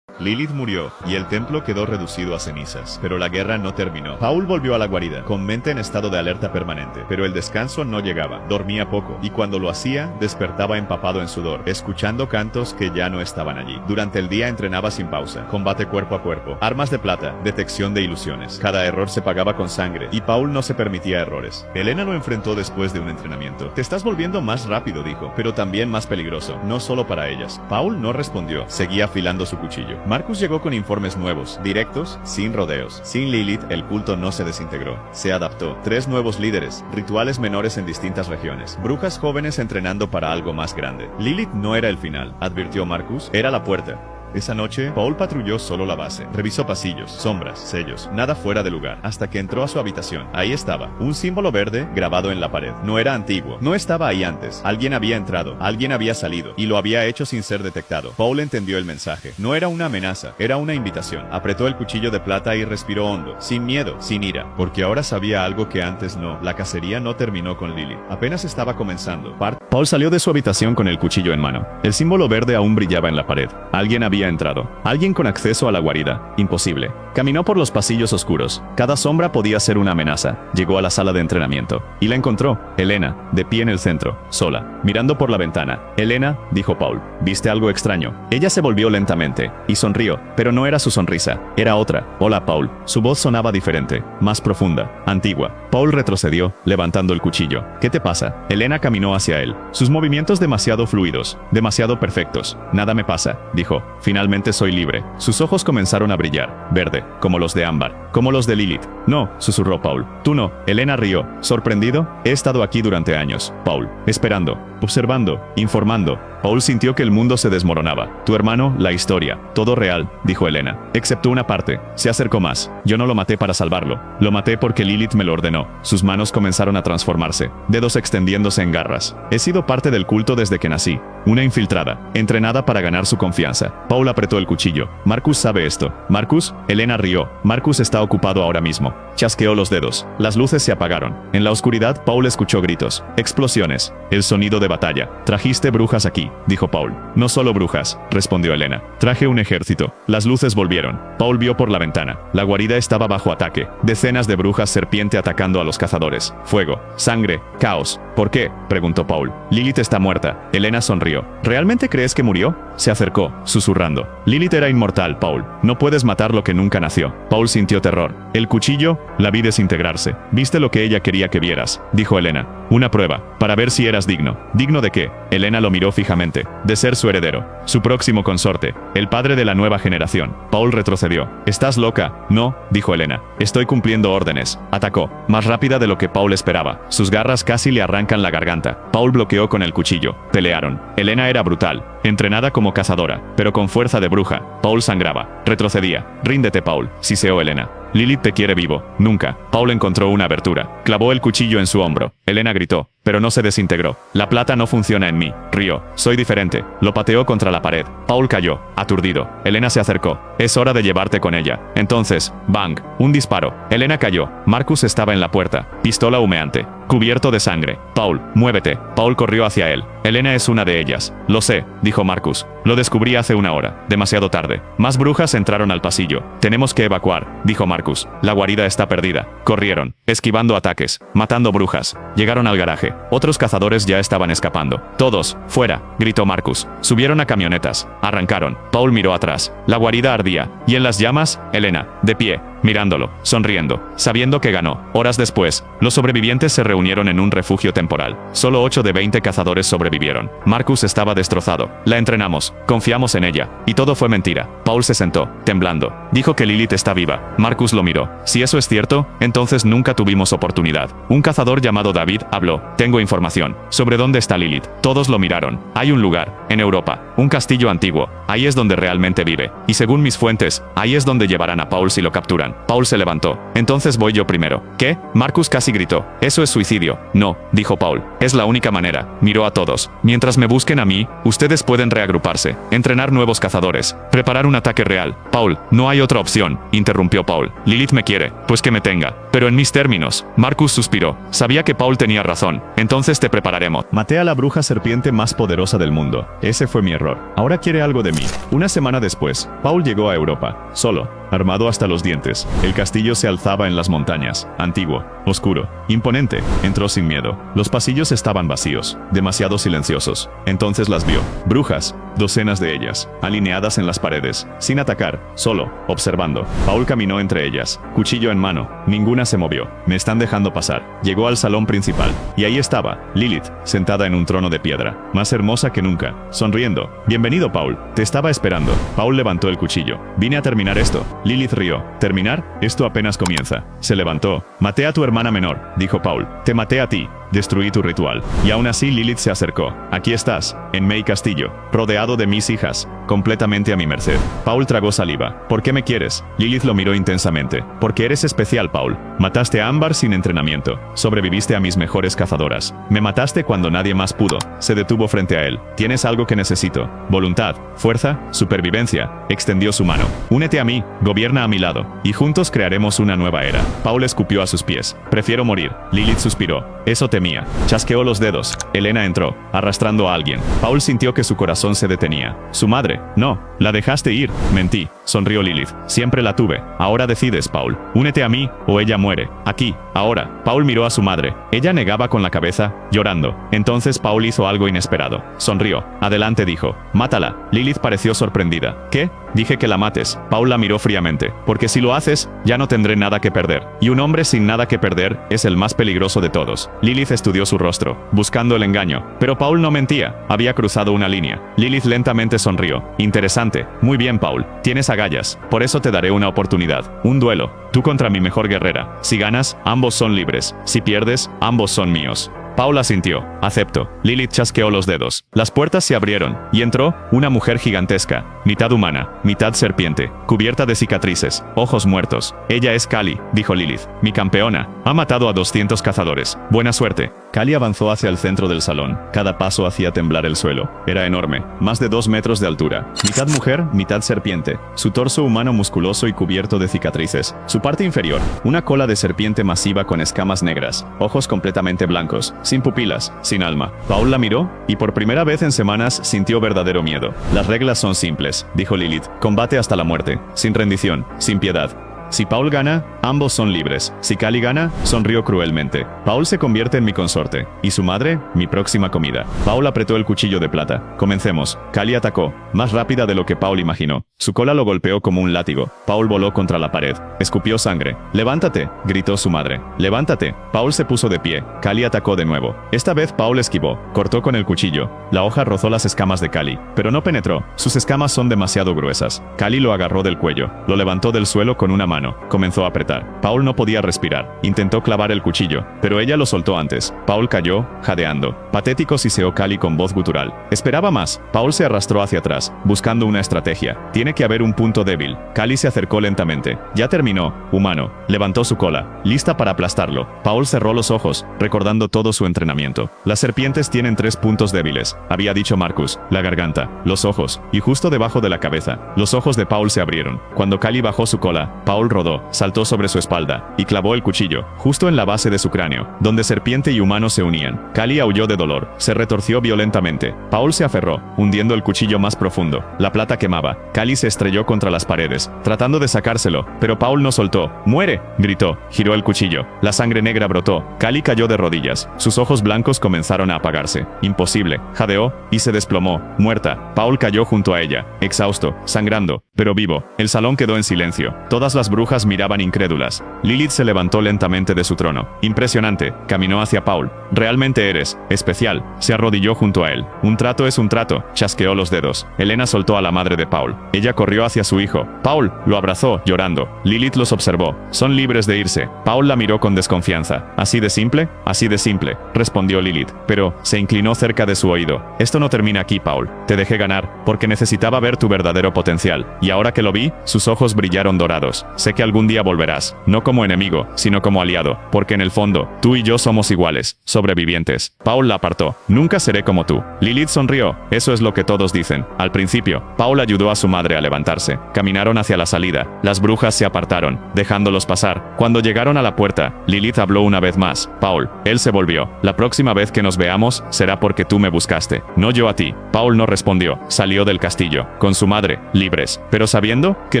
Lilith murió, y el templo quedó reducido a cenizas, pero la guerra no terminó. Paul volvió a la guarida, con mente en estado de alerta permanente, pero el descanso no llegaba, dormía poco, y cuando lo hacía, despertaba empapado en sudor, escuchando cantos que ya no estaban allí. Durante el día entrenaba sin pausa, combate cuerpo a cuerpo, armas de plata, detección de ilusiones. Cada error se pagaba con sangre, y Paul no se permitía errores. Elena lo enfrentó después de un entrenamiento. Te estás volviendo más rápido, dijo, pero también más peligroso, no solo para ellas. Paul no respondió, seguía afilando su cuchillo. Marcus llegó con informes nuevos, directos, sin rodeos. Sin Lilith, el culto no se desintegró. Se adaptó. 3 nuevos líderes, rituales menores en distintas regiones, brujas jóvenes entrenando para algo más grande. Lilith no era el final, advirtió Marcus, era la puerta. Esa noche, Paul patrulló solo la base. Revisó pasillos, sombras, sellos, nada fuera de lugar, hasta que entró a su habitación. Ahí estaba, un símbolo verde grabado en la pared. No era antiguo, no estaba ahí antes. Alguien había entrado, alguien había salido, y lo había hecho sin ser detectado. Paul entendió el mensaje. No era una amenaza, era una invitación. Apretó el cuchillo de plata y respiró hondo, sin miedo, sin ira, porque ahora sabía algo que antes no. La cacería no terminó con Lily. Apenas estaba comenzando. Paul salió de su habitación con el cuchillo en mano. El símbolo verde aún brillaba en la pared. Alguien había entrado. Alguien con acceso a la guarida. Imposible. Caminó por los pasillos oscuros. Cada sombra podía ser una amenaza. Llegó a la sala de entrenamiento. Y la encontró. Elena, de pie en el centro, sola, mirando por la ventana. Elena, dijo Paul, ¿viste algo extraño? Ella se volvió lentamente, y sonrió, pero no era su sonrisa. Era otra. Hola, Paul. Su voz sonaba diferente, más profunda, antigua. Paul retrocedió, levantando el cuchillo. ¿Qué te pasa? Elena caminó hacia él. Sus movimientos demasiado fluidos, demasiado perfectos. Nada me pasa, dijo. Finalmente soy libre. Sus ojos comenzaron a brillar, verde, como los de Ámbar, como los de Lilith. No, susurró Paul. Tú no. Elena rió. ¿Sorprendido? He estado aquí durante años, Paul. Esperando, observando, informando. Paul sintió que el mundo se desmoronaba. Tu hermano, la historia. Todo real, dijo Elena. Excepto una parte. Se acercó más. Yo no lo maté para salvarlo. Lo maté porque Lilith me lo ordenó. Sus manos comenzaron a transformarse, dedos extendiéndose en garras. He sido parte del culto desde que nací. Una infiltrada, entrenada para ganar su confianza. Paul apretó el cuchillo. Marcus sabe esto. ¿Marcus? Elena rió. Marcus está ocupado ahora mismo. Chasqueó los dedos. Las luces se apagaron. En la oscuridad, Paul escuchó gritos. Explosiones. El sonido de batalla. Trajiste brujas aquí, dijo Paul. No solo brujas, respondió Elena. Traje un ejército. Las luces volvieron. Paul vio por la ventana. La guarida estaba bajo ataque. Decenas de brujas serpiente atacando a los cazadores. Fuego, sangre, caos. ¿Por qué?, preguntó Paul. Lilith está muerta. Elena sonrió. ¿Realmente crees que murió? Se acercó, susurrando. Lilith era inmortal, Paul. No puedes matar lo que nunca nació. Paul sintió terror. El cuchillo, la vi desintegrarse. Viste lo que ella quería que vieras, dijo Elena. Una prueba, para ver si eras digno. ¿Digno de qué? Elena lo miró fijamente. De ser su heredero. Su próximo consorte. El padre de la nueva generación. Paul retrocedió. ¿Estás loca? No, dijo Elena. Estoy cumpliendo órdenes. Atacó. Más rápida de lo que Paul esperaba. Sus garras casi le arrancan la garganta. Paul bloqueó con el cuchillo. Pelearon. Elena era brutal. Entrenada como cazadora, pero con fuerza de bruja. Paul sangraba. Retrocedía. Ríndete, Paul, siseó Elena. Lilith te quiere vivo. Nunca. Paul encontró una abertura. Clavó el cuchillo en su hombro. Elena gritó, pero no se desintegró. La plata no funciona en mí. Rió. Soy diferente. Lo pateó contra la pared. Paul cayó, aturdido. Elena se acercó. Es hora de llevarte con ella. Entonces, bang. Un disparo. Elena cayó. Marcus estaba en la puerta. Pistola humeante. Cubierto de sangre. Paul, muévete. Paul corrió hacia él. Elena es una de ellas. Lo sé, dijo Marcus. Lo descubrí hace una hora. Demasiado tarde. Más brujas entraron al pasillo. Tenemos que evacuar, dijo Marcus. La guarida está perdida. Corrieron, esquivando ataques, matando brujas. Llegaron al garaje. Otros cazadores ya estaban escapando. Todos, fuera, gritó Marcus. Subieron a camionetas. Arrancaron. Paul miró atrás. La guarida ardía. Y en las llamas, Elena, de pie, mirándolo, sonriendo, sabiendo que ganó. Horas después, los sobrevivientes se reunieron en un refugio temporal. Solo 8 de 20 cazadores sobrevivieron. Marcus estaba destrozado. La entrenamos, confiamos en ella. Y todo fue mentira. Paul se sentó, temblando. Dijo que Lilith está viva. Marcus lo miró. Si eso es cierto, entonces nunca tuvimos oportunidad. Un cazador llamado David habló. Tengo información sobre dónde está Lilith. Todos lo miraron. Hay un lugar, en Europa, un castillo antiguo. Ahí es donde realmente vive. Y según mis fuentes, ahí es donde llevarán a Paul si lo capturan. Paul se levantó. Entonces voy yo primero. ¿Qué? Marcus casi gritó. Eso es suicidio. No, dijo Paul. Es la única manera. Miró a todos. Mientras me busquen a mí, ustedes pueden reagruparse, entrenar nuevos cazadores, preparar un ataque real. Paul, no hay otra opción, interrumpió Paul. Lilith me quiere, pues que me tenga. Pero en mis términos. Marcus suspiró. Sabía que Paul tenía razón. Entonces te prepararemos. Maté a la bruja serpiente más poderosa del mundo. Ese fue mi error. Ahora quiere algo de mí. Una semana después, Paul llegó a Europa, solo, armado hasta los dientes. El castillo se alzaba en las montañas, antiguo, oscuro, imponente. Entró sin miedo. Los pasillos estaban vacíos, demasiado silenciosos. Entonces las vio. Brujas, docenas de ellas, alineadas en las paredes, sin atacar, solo, observando. Paul caminó entre ellas, cuchillo en mano. Ninguna se movió. Me están dejando pasar. Llegó al salón principal, y ahí estaba, Lilith, sentada en un trono de piedra, más hermosa que nunca, sonriendo. Bienvenido, Paul. Te estaba esperando. Paul levantó el cuchillo. Vine a terminar esto. Lilith rió. ¿Terminar? Esto apenas comienza. Se levantó. Maté a tu hermana menor, dijo Paul. Te maté a ti. Destruí tu ritual. Y aún así Lilith se acercó. Aquí estás, en May Castillo, rodeado de mis hijas, completamente a mi merced. Paul tragó saliva. ¿Por qué me quieres? Lilith lo miró intensamente. Porque eres especial, Paul. Mataste a Ámbar sin entrenamiento. Sobreviviste a mis mejores cazadoras. Me mataste cuando nadie más pudo. Se detuvo frente a él. Tienes algo que necesito. Voluntad, fuerza, supervivencia. Extendió su mano. Únete a mí, gobierna a mi lado, y juntos crearemos una nueva era. Paul escupió a sus pies. Prefiero morir. Lilith suspiró. Eso temía. Chasqueó los dedos. Elena entró, arrastrando a alguien. Paul sintió que su corazón se detenía. Su madre. No, la dejaste ir. Mentí. Sonrió Lilith. Siempre la tuve. Ahora decides, Paul. Únete a mí, o ella muere. Aquí, ahora. Paul miró a su madre. Ella negaba con la cabeza, llorando. Entonces Paul hizo algo inesperado. Sonrió. Adelante, dijo. Mátala. Lilith pareció sorprendida. ¿Qué? Dije que la mates. Paul la miró fríamente. Porque si lo haces, ya no tendré nada que perder. Y un hombre sin nada que perder es el más peligroso de todos. Lilith estudió su rostro, buscando el engaño. Pero Paul no mentía. Había cruzado una línea. Lilith lentamente sonrió. Interesante. Muy bien, Paul. Tienes agallas. Por eso te daré una oportunidad. Un duelo. Tú contra mi mejor guerrera. Si ganas, ambos son libres. Si pierdes, ambos son míos. Paul asintió. Acepto. Lilith chasqueó los dedos. Las puertas se abrieron, y entró una mujer gigantesca, mitad humana, mitad serpiente, cubierta de cicatrices, ojos muertos. Ella es Kali, dijo Lilith. Mi campeona. Ha matado a 200 cazadores. Buena suerte. Kali avanzó hacia el centro del salón. Cada paso hacía temblar el suelo. Era enorme, más de 2 metros de altura. Mitad mujer, mitad serpiente. Su torso humano musculoso y cubierto de cicatrices. Su parte inferior, una cola de serpiente masiva con escamas negras, ojos completamente blancos, sin pupilas, sin alma. Paul la miró, y por primera vez en semanas sintió verdadero miedo. Las reglas son simples, dijo Lilith. Combate hasta la muerte, sin rendición, sin piedad. Si Paul gana, ambos son libres. Si Kali gana, sonrió cruelmente. Paul se convierte en mi consorte. Y su madre, mi próxima comida. Paul apretó el cuchillo de plata. Comencemos. Kali atacó, más rápida de lo que Paul imaginó. Su cola lo golpeó como un látigo. Paul voló contra la pared. Escupió sangre. ¡Levántate!, gritó su madre. ¡Levántate! Paul se puso de pie. Kali atacó de nuevo. Esta vez Paul esquivó. Cortó con el cuchillo. La hoja rozó las escamas de Kali, pero no penetró. Sus escamas son demasiado gruesas. Kali lo agarró del cuello. Lo levantó del suelo con una mano. Comenzó a apretar. Paul no podía respirar. Intentó clavar el cuchillo, pero ella lo soltó antes. Paul cayó, jadeando. Patético, siseó Kali con voz gutural. Esperaba más. Paul se arrastró hacia atrás, buscando una estrategia. Tiene que haber un punto débil. Kali se acercó lentamente. Ya terminó, humano. Levantó su cola, lista para aplastarlo. Paul cerró los ojos, recordando todo su entrenamiento. Las serpientes tienen 3 puntos débiles, había dicho Marcus. La garganta, los ojos, y justo debajo de la cabeza. Los ojos de Paul se abrieron. Cuando Kali bajó su cola, Paul rodó, saltó sobre su espalda, y clavó el cuchillo, justo en la base de su cráneo, donde serpiente y humano se unían. Kali aulló de dolor, se retorció violentamente. Paul se aferró, hundiendo el cuchillo más profundo. La plata quemaba. Kali se estrelló contra las paredes, tratando de sacárselo, pero Paul no soltó. ¡Muere!, gritó. Giró el cuchillo. La sangre negra brotó. Kali cayó de rodillas. Sus ojos blancos comenzaron a apagarse. Imposible. Jadeó, y se desplomó, muerta. Paul cayó junto a ella, exhausto, sangrando, pero vivo. El salón quedó en silencio. Todas las brujas miraban incrédulas. Lilith se levantó lentamente de su trono. Impresionante. Caminó hacia Paul. Realmente eres especial. Se arrodilló junto a él. Un trato es un trato. Chasqueó los dedos. Elena soltó a la madre de Paul. Ella corrió hacia su hijo. Paul lo abrazó, llorando. Lilith los observó. Son libres de irse. Paul la miró con desconfianza. ¿Así de simple? Así de simple, respondió Lilith. Pero se inclinó cerca de su oído. Esto no termina aquí, Paul. Te dejé ganar, porque necesitaba ver tu verdadero potencial. Y ahora que lo vi, sus ojos brillaron dorados. sé que algún día volverás, no como enemigo, sino como aliado, porque en el fondo, tú y yo somos iguales, sobrevivientes. Paul la apartó. Nunca seré como tú. Lilith sonrió. Eso es lo que todos dicen. Al principio, Paul ayudó a su madre a levantarse. Caminaron hacia la salida. Las brujas se apartaron, dejándolos pasar. Cuando llegaron a la puerta, Lilith habló una vez más. Paul, él se volvió. La próxima vez que nos veamos, será porque tú me buscaste, no yo a ti. Paul no respondió. Salió del castillo, con su madre, libres. Pero sabiendo que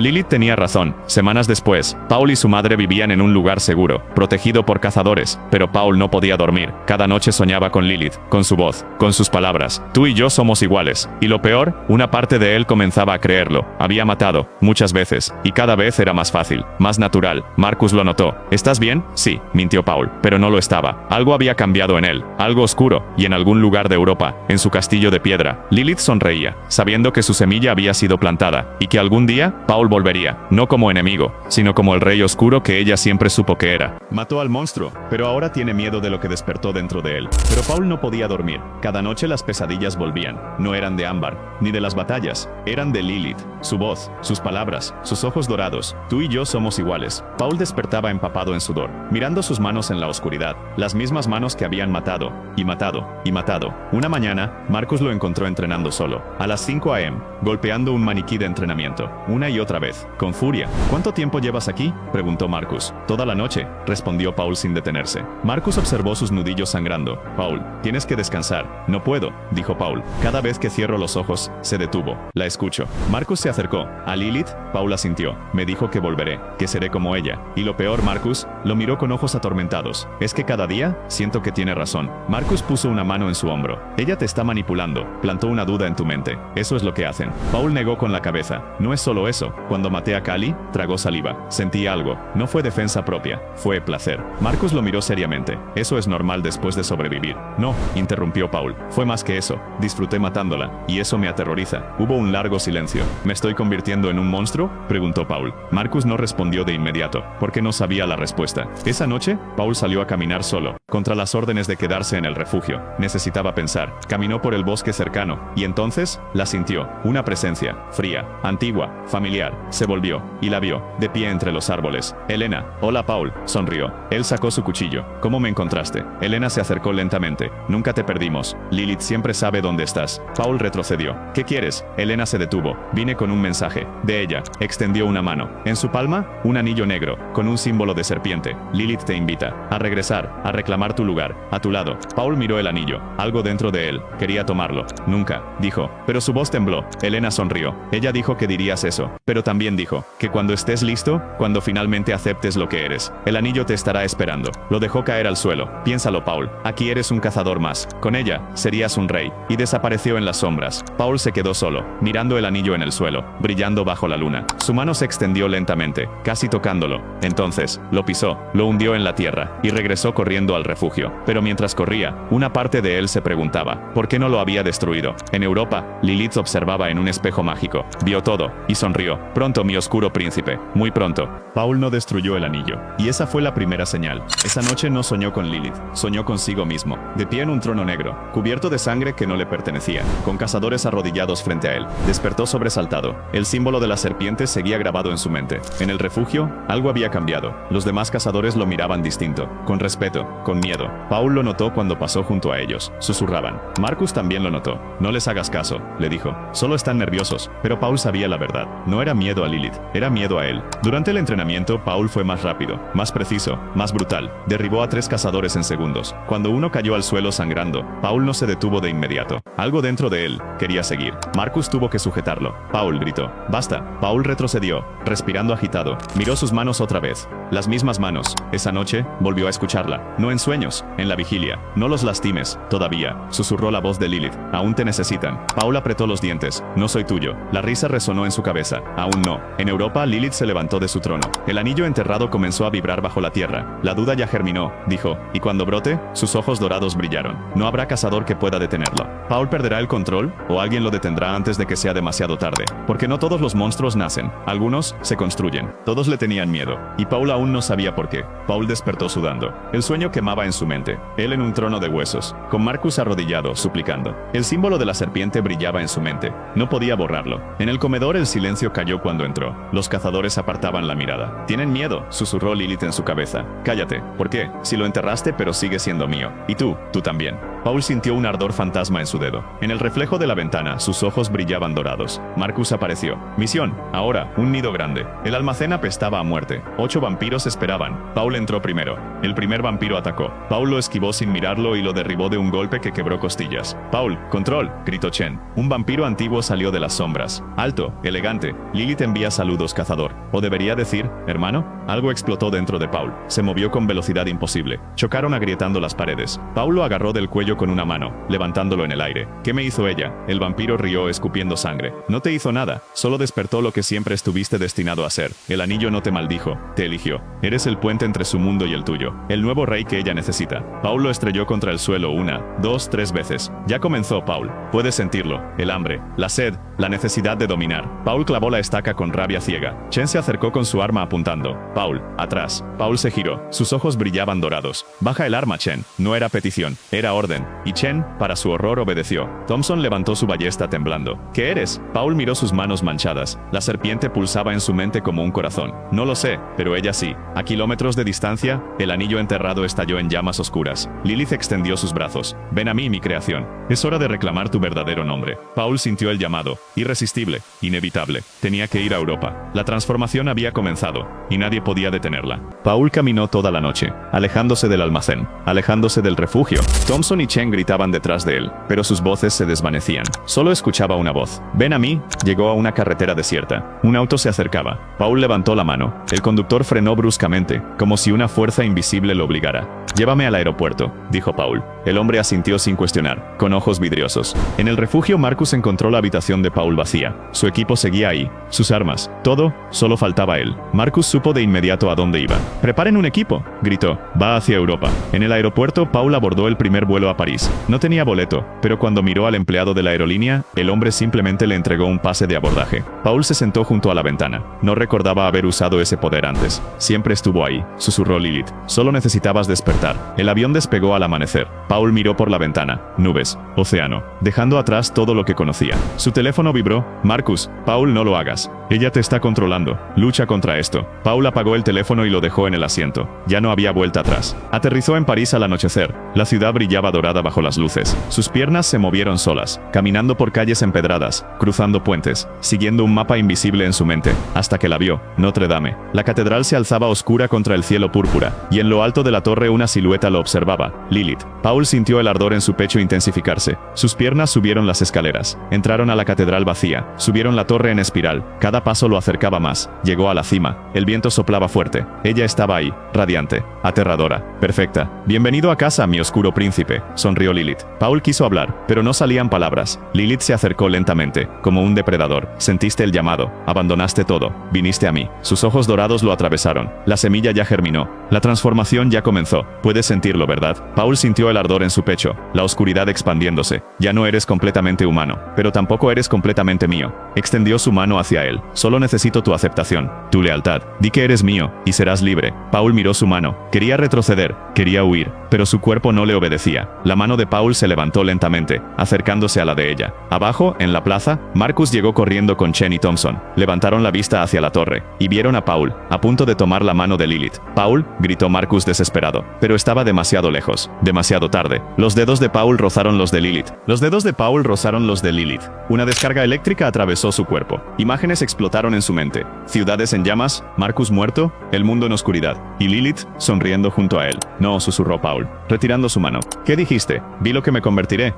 Lilith tenía razón, semanas después, Paul y su madre vivían en un lugar seguro, protegido por cazadores, pero Paul no podía dormir. Cada noche soñaba con Lilith, con su voz, con sus palabras. Tú y yo somos iguales. Y lo peor, una parte de él comenzaba a creerlo. Había matado, muchas veces, y cada vez era más fácil, más natural. Marcus lo notó. ¿Estás bien? Sí, mintió Paul, pero no lo estaba. Algo había cambiado en él, algo oscuro, y en algún lugar de Europa, en su castillo de piedra. Lilith sonreía, sabiendo que su semilla había sido plantada, y que algún día, Paul volvería, no como enemigo, sino como el rey oscuro que ella siempre supo que era. Mató al monstruo, pero ahora tiene miedo de lo que despertó dentro de él. Pero Paul no podía dormir. Cada noche las pesadillas volvían. No eran de Ámbar, ni de las batallas. Eran de Lilith. Su voz, sus palabras, sus ojos dorados. Tú y yo somos iguales. Paul despertaba empapado en sudor, mirando sus manos en la oscuridad. Las mismas manos que habían matado, y matado, y matado. Una mañana, Marcus lo encontró entrenando solo. A las 5 a.m., golpeando un maniquí de entrenamiento. Una y otra vez, con furia. ¿Cuánto tiempo llevas aquí?, preguntó Marcus. Toda la noche, respondió Paul sin detenerse. Marcus observó sus nudillos sangrando. Paul, tienes que descansar. No puedo, dijo Paul. Cada vez que cierro los ojos, se detuvo. La escucho. Marcus se acercó. A Lilith, Paul asintió. Me dijo que volveré, que seré como ella. Y lo peor, Marcus, lo miró con ojos atormentados. Es que cada día, siento que tiene razón. Marcus puso una mano en su hombro. Ella te está manipulando. Plantó una duda en tu mente. Eso es lo que hacen. Paul negó con la cabeza. No es solo eso. Cuando maté a Cali, tragó saliva. Sentí algo. No fue defensa propia. Fue placer. Marcus lo miró seriamente. Eso es normal después de sobrevivir. No, interrumpió Paul. Fue más que eso. Disfruté matándola. Y eso me aterroriza. Hubo un largo silencio. ¿Me estoy convirtiendo en un monstruo?, preguntó Paul. Marcus no respondió de inmediato, porque no sabía la respuesta. Esa noche, Paul salió a caminar solo, contra las órdenes de quedarse en el refugio. Necesitaba pensar. Caminó por el bosque cercano, y entonces, la sintió. Una presencia, fría, antigua, familiar. Se volvió, y la vio, de pie entre los árboles. Elena. Hola, Paul, sonrió. Él sacó su cuchillo. ¿Cómo me encontraste? Elena se acercó lentamente. Nunca te perdimos. Lilith siempre sabe dónde estás. Paul retrocedió. ¿Qué quieres? Elena se detuvo. Vine con un mensaje. De ella. Extendió una mano. En su palma, un anillo negro, con un símbolo de serpiente. Lilith te invita a regresar, a reclamar tu lugar, a tu lado. Paul miró el anillo. Algo dentro de él. Quería tomarlo. Nunca, dijo. Pero su voz tembló. Elena sonrió. Ella dijo que dirías eso. Pero también dijo que cuando estés listo, cuando finalmente aceptes lo que eres, el anillo te estará esperando. Lo dejó caer al suelo. Piénsalo, Paul. Aquí eres un cazador más. Con ella, serías un rey. Y desapareció en las sombras. Paul se quedó solo, mirando el anillo en el suelo, brillando bajo la luna. Su mano se extendió lentamente, casi tocándolo. Entonces, lo pisó, lo hundió en la tierra, y regresó corriendo al refugio. Pero mientras corría, una parte de él se preguntaba, ¿por qué no lo había destruido? En Europa, Lilith observaba en un espejo mágico. Vio todo, y sonrió. Pronto, mi oscuro príncipe. Muy pronto. Paul no destruyó el anillo. Y esa fue la primera señal. Esa noche no soñó con Lilith, soñó consigo mismo, de pie en un trono negro, cubierto de sangre que no le pertenecía, con cazadores arrodillados frente a él. Despertó sobresaltado. El símbolo de la serpiente seguía grabado en su mente. En el refugio, algo había cambiado. Los demás cazadores lo miraban distinto, con respeto, con miedo. Paul lo notó cuando pasó junto a ellos. Susurraban. Marcus también lo notó. No les hagas caso, le dijo. Solo están nerviosos. Pero Paul sabía la verdad. No era miedo a Lilith, era miedo a él. Durante el entrenamiento, Paul fue más rápido, más preciso, más brutal. Derribó a 3 cazadores en segundos. Cuando uno cayó al suelo sangrando, Paul no se detuvo de inmediato. Algo dentro de él quería seguir. Marcus tuvo que sujetarlo. Paul gritó. Basta. Paul retrocedió, respirando agitado. Miró sus manos otra vez. Las mismas manos. Esa noche, volvió a escucharla. No en sueños, en la vigilia. No los lastimes, todavía. Susurró la voz de Lilith. Aún te necesitan. Paul apretó los dientes. No soy tuyo. La risa resonó en su cabeza. Aún no. En Europa, Lilith se levantó de su trono. El anillo enterrado comenzó a vibrar bajo la tierra. La duda ya germinó, dijo. Y cuando brote, sus ojos dorados brillaron. No habrá cazador que pueda detenerlo. Paul perderá el control, o alguien lo detendrá antes de que sea demasiado tarde. Porque no todos los monstruos nacen. Algunos se construyen. Todos le tenían miedo. Y Paul aún no sabía por qué. Paul despertó sudando. El sueño quemaba en su mente. Él en un trono de huesos, con Marcus arrodillado, suplicando. El símbolo de la serpiente brillaba en su mente. No podía borrarlo. En el comedor el silencio cayó cuando entró. Los cazadores apartaron apartaban la mirada. «Tienen miedo», susurró Lilith en su cabeza. «Cállate. ¿Por qué? Si lo enterraste, pero sigue siendo mío. Y tú también». Paul sintió un ardor fantasma en su dedo. En el reflejo de la ventana, sus ojos brillaban dorados. Marcus apareció. Misión. Ahora, un nido grande. El almacén apestaba a muerte. 8 vampiros esperaban. Paul entró primero. El primer vampiro atacó. Paul lo esquivó sin mirarlo y lo derribó de un golpe que quebró costillas. «Paul, control», gritó Chen. Un vampiro antiguo salió de las sombras. Alto, elegante. «Lilith envía saludos, cazador». ¿O debería decir, hermano? Algo explotó dentro de Paul. Se movió con velocidad imposible. Chocaron agrietando las paredes. Paul lo agarró del cuello con una mano, levantándolo en el aire. «¿Qué me hizo ella?». El vampiro rió escupiendo sangre. «No te hizo nada, solo despertó lo que siempre estuviste destinado a ser. El anillo no te maldijo, te eligió. Eres el puente entre su mundo y el tuyo, el nuevo rey que ella necesita». Paul lo estrelló contra el suelo 1, 2, 3 veces. Ya comenzó, Paul. Puedes sentirlo, el hambre, la sed, la necesidad de dominar. Paul clavó la estaca con rabia ciega. Chen se acercó con su arma apuntando. «Paul, atrás». Paul se giró, sus ojos brillaban dorados. «Baja el arma, Chen». No era petición, era orden. Y Chen, para su horror, obedeció. Thompson levantó su ballesta temblando. «¿Qué eres?». Paul miró sus manos manchadas. La serpiente pulsaba en su mente como un corazón. «No lo sé, pero ella sí». A kilómetros de distancia, el anillo enterrado estalló en llamas oscuras. Lilith extendió sus brazos. «Ven a mí, mi creación. Es hora de reclamar tu verdadero nombre». Paul sintió el llamado. Irresistible, inevitable. Tenía que ir a Europa. La transformación había comenzado, y nadie podía detenerla. Paul caminó toda la noche, alejándose del almacén, alejándose del refugio. Thompson y Chen gritaban detrás de él, pero sus voces se desvanecían. Solo escuchaba una voz. «Ven a mí». Llegó a una carretera desierta. Un auto se acercaba. Paul levantó la mano. El conductor frenó bruscamente, como si una fuerza invisible lo obligara. «Llévame al aeropuerto», dijo Paul. El hombre asintió sin cuestionar, con ojos vidriosos. En el refugio, Marcus encontró la habitación de Paul vacía. Su equipo seguía ahí, sus armas, todo, solo faltaba él. Marcus supo de inmediato a dónde iba. «¡Preparen un equipo!», gritó. «Va hacia Europa». En el aeropuerto, Paul abordó el primer vuelo a París. No tenía boleto, pero cuando miró al empleado de la aerolínea, el hombre simplemente le entregó un pase de abordaje. Paul se sentó junto a la ventana. No recordaba haber usado ese poder antes. «Siempre estuvo ahí», susurró Lilith. «Solo necesitabas despertar». El avión despegó al amanecer. Paul miró por la ventana. Nubes, océano, dejando atrás todo lo que conocía. Su teléfono vibró. «Marcus». «Paul, no lo hagas. Ella te está controlando. Lucha contra esto». Paul apagó el teléfono y lo dejó en el asiento. Ya no había vuelta atrás. Aterrizó en París al anochecer. La ciudad brillaba dorada bajo las luces. Sus piernas se movieron solas, caminando por calles empedradas, cruzando puentes, siguiendo un mapa invisible en su mente, hasta que la vio. Notre Dame. La catedral se alzaba oscura contra el cielo púrpura, y en lo alto de la torre una silueta lo observaba. Lilith. Paul sintió el ardor en su pecho intensificarse. Sus piernas subieron las escaleras. Entraron a la catedral vacía. Subieron la torre en espiral. Cada paso lo acercaba más. Llegó a la cima. El viento soplaba fuerte. Ella estaba ahí, radiante, aterradora, perfecta. «Bienvenido a casa, mi oscuro príncipe», sonrió Lilith. Paul quiso hablar, pero no salían palabras. Lilith se acercó lentamente, como un depredador. «Sentiste el llamado. Abandonaste todo. Viniste a mí». Sus ojos dorados lo atravesaron. La semilla ya germinó. La transformación ya comenzó. Puedes sentirlo, ¿verdad? Paul sintió el ardor en su pecho, la oscuridad expandiéndose. «Ya no eres completamente humano, pero tampoco eres completamente mío». Extendió su mano hacia él. «Solo necesito tu aceptación, tu lealtad. Di que eres mío, y serás libre». Paul miró su mano. Quería retroceder, quería huir, pero su cuerpo no le obedecía. La mano de Paul se levantó lentamente, acercándose a la de ella. Abajo, en la plaza, Marcus llegó corriendo con Chen y Thompson. Levantaron la vista hacia la torre, y vieron a Paul, a punto de tomar la mano de Lilith. «Paul», gritó Marcus desesperado, pero estaba demasiado lejos, demasiado tarde. Los dedos de Paul rozaron los de Lilith. Los dedos de Paul rozaron los de Lilith. Una descarga eléctrica atravesó su cuerpo. Imágenes explotaron en su mente. Ciudades en llamas, Marcus muerto, el mundo en oscuridad, y Lilith sonriendo junto a él. «No», susurró Paul, retirando su mano. «¿Qué dijiste?». «Vi lo que me convertiré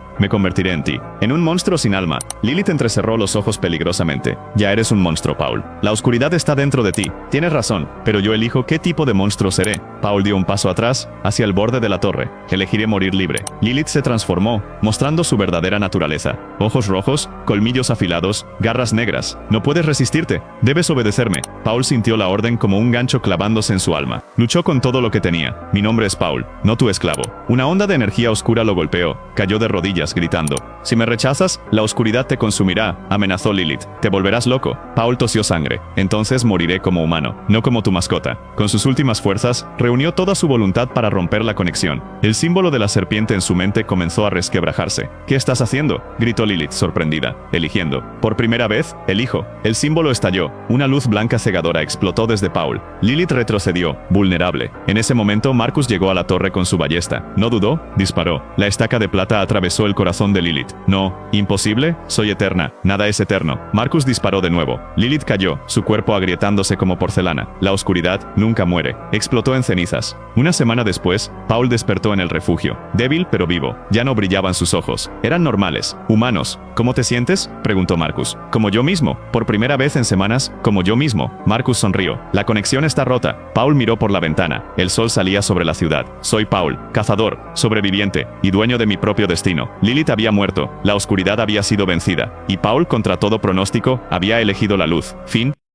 en ti. En un monstruo sin alma». Lilith entrecerró los ojos peligrosamente. «Ya eres un monstruo, Paul. La oscuridad está dentro de ti. Tienes razón, pero yo elijo qué tipo de monstruo seré». Paul dio un paso atrás, hacia el borde de la torre. «Elegiré morir libre». Lilith se transformó, mostrando su verdadera naturaleza. Ojos rojos, colmillos afilados, garras negras. «No puedes resistirte. Debes obedecerme». Paul sintió la orden como un gancho clavándose en su alma. Luchó con todo lo que tenía. «Mi nombre es Paul, no tu esclavo». Una onda de energía oscura lo golpeó. Cayó de rodillas, gritando. «Si me rechazas, la oscuridad te consumirá», amenazó Lilith. «Te volverás loco». Paul tosió sangre. «Entonces moriré como humano, no como tu mascota». Con sus últimas fuerzas, reunió toda su voluntad para romper la conexión. El símbolo de la serpiente en su mente comenzó a resquebrajarse. «¿Qué estás haciendo?», gritó Lilith, sorprendida. «Eligiendo. Por primera vez, elijo». El símbolo símbolo estalló. Una luz blanca cegadora explotó desde Paul. Lilith retrocedió, vulnerable. En ese momento Marcus llegó a la torre con su ballesta. No dudó, disparó. La estaca de plata atravesó el corazón de Lilith. No, imposible, soy eterna, nada es eterno. Marcus disparó de nuevo. Lilith cayó, su cuerpo agrietándose como porcelana. La oscuridad nunca muere. Explotó en cenizas. Una semana después, Paul despertó en el refugio. Débil pero vivo. Ya no brillaban sus ojos. Eran normales, humanos. ¿Cómo te sientes?, preguntó Marcus. Como yo mismo. Por primera vez en semanas, como yo mismo. Marcus sonrió. La conexión está rota. Paul miró por la ventana. El sol salía sobre la ciudad. Soy Paul, cazador, sobreviviente, y dueño de mi propio destino. Lilith había muerto. La oscuridad había sido vencida. Y Paul, contra todo pronóstico, había elegido la luz. Fin.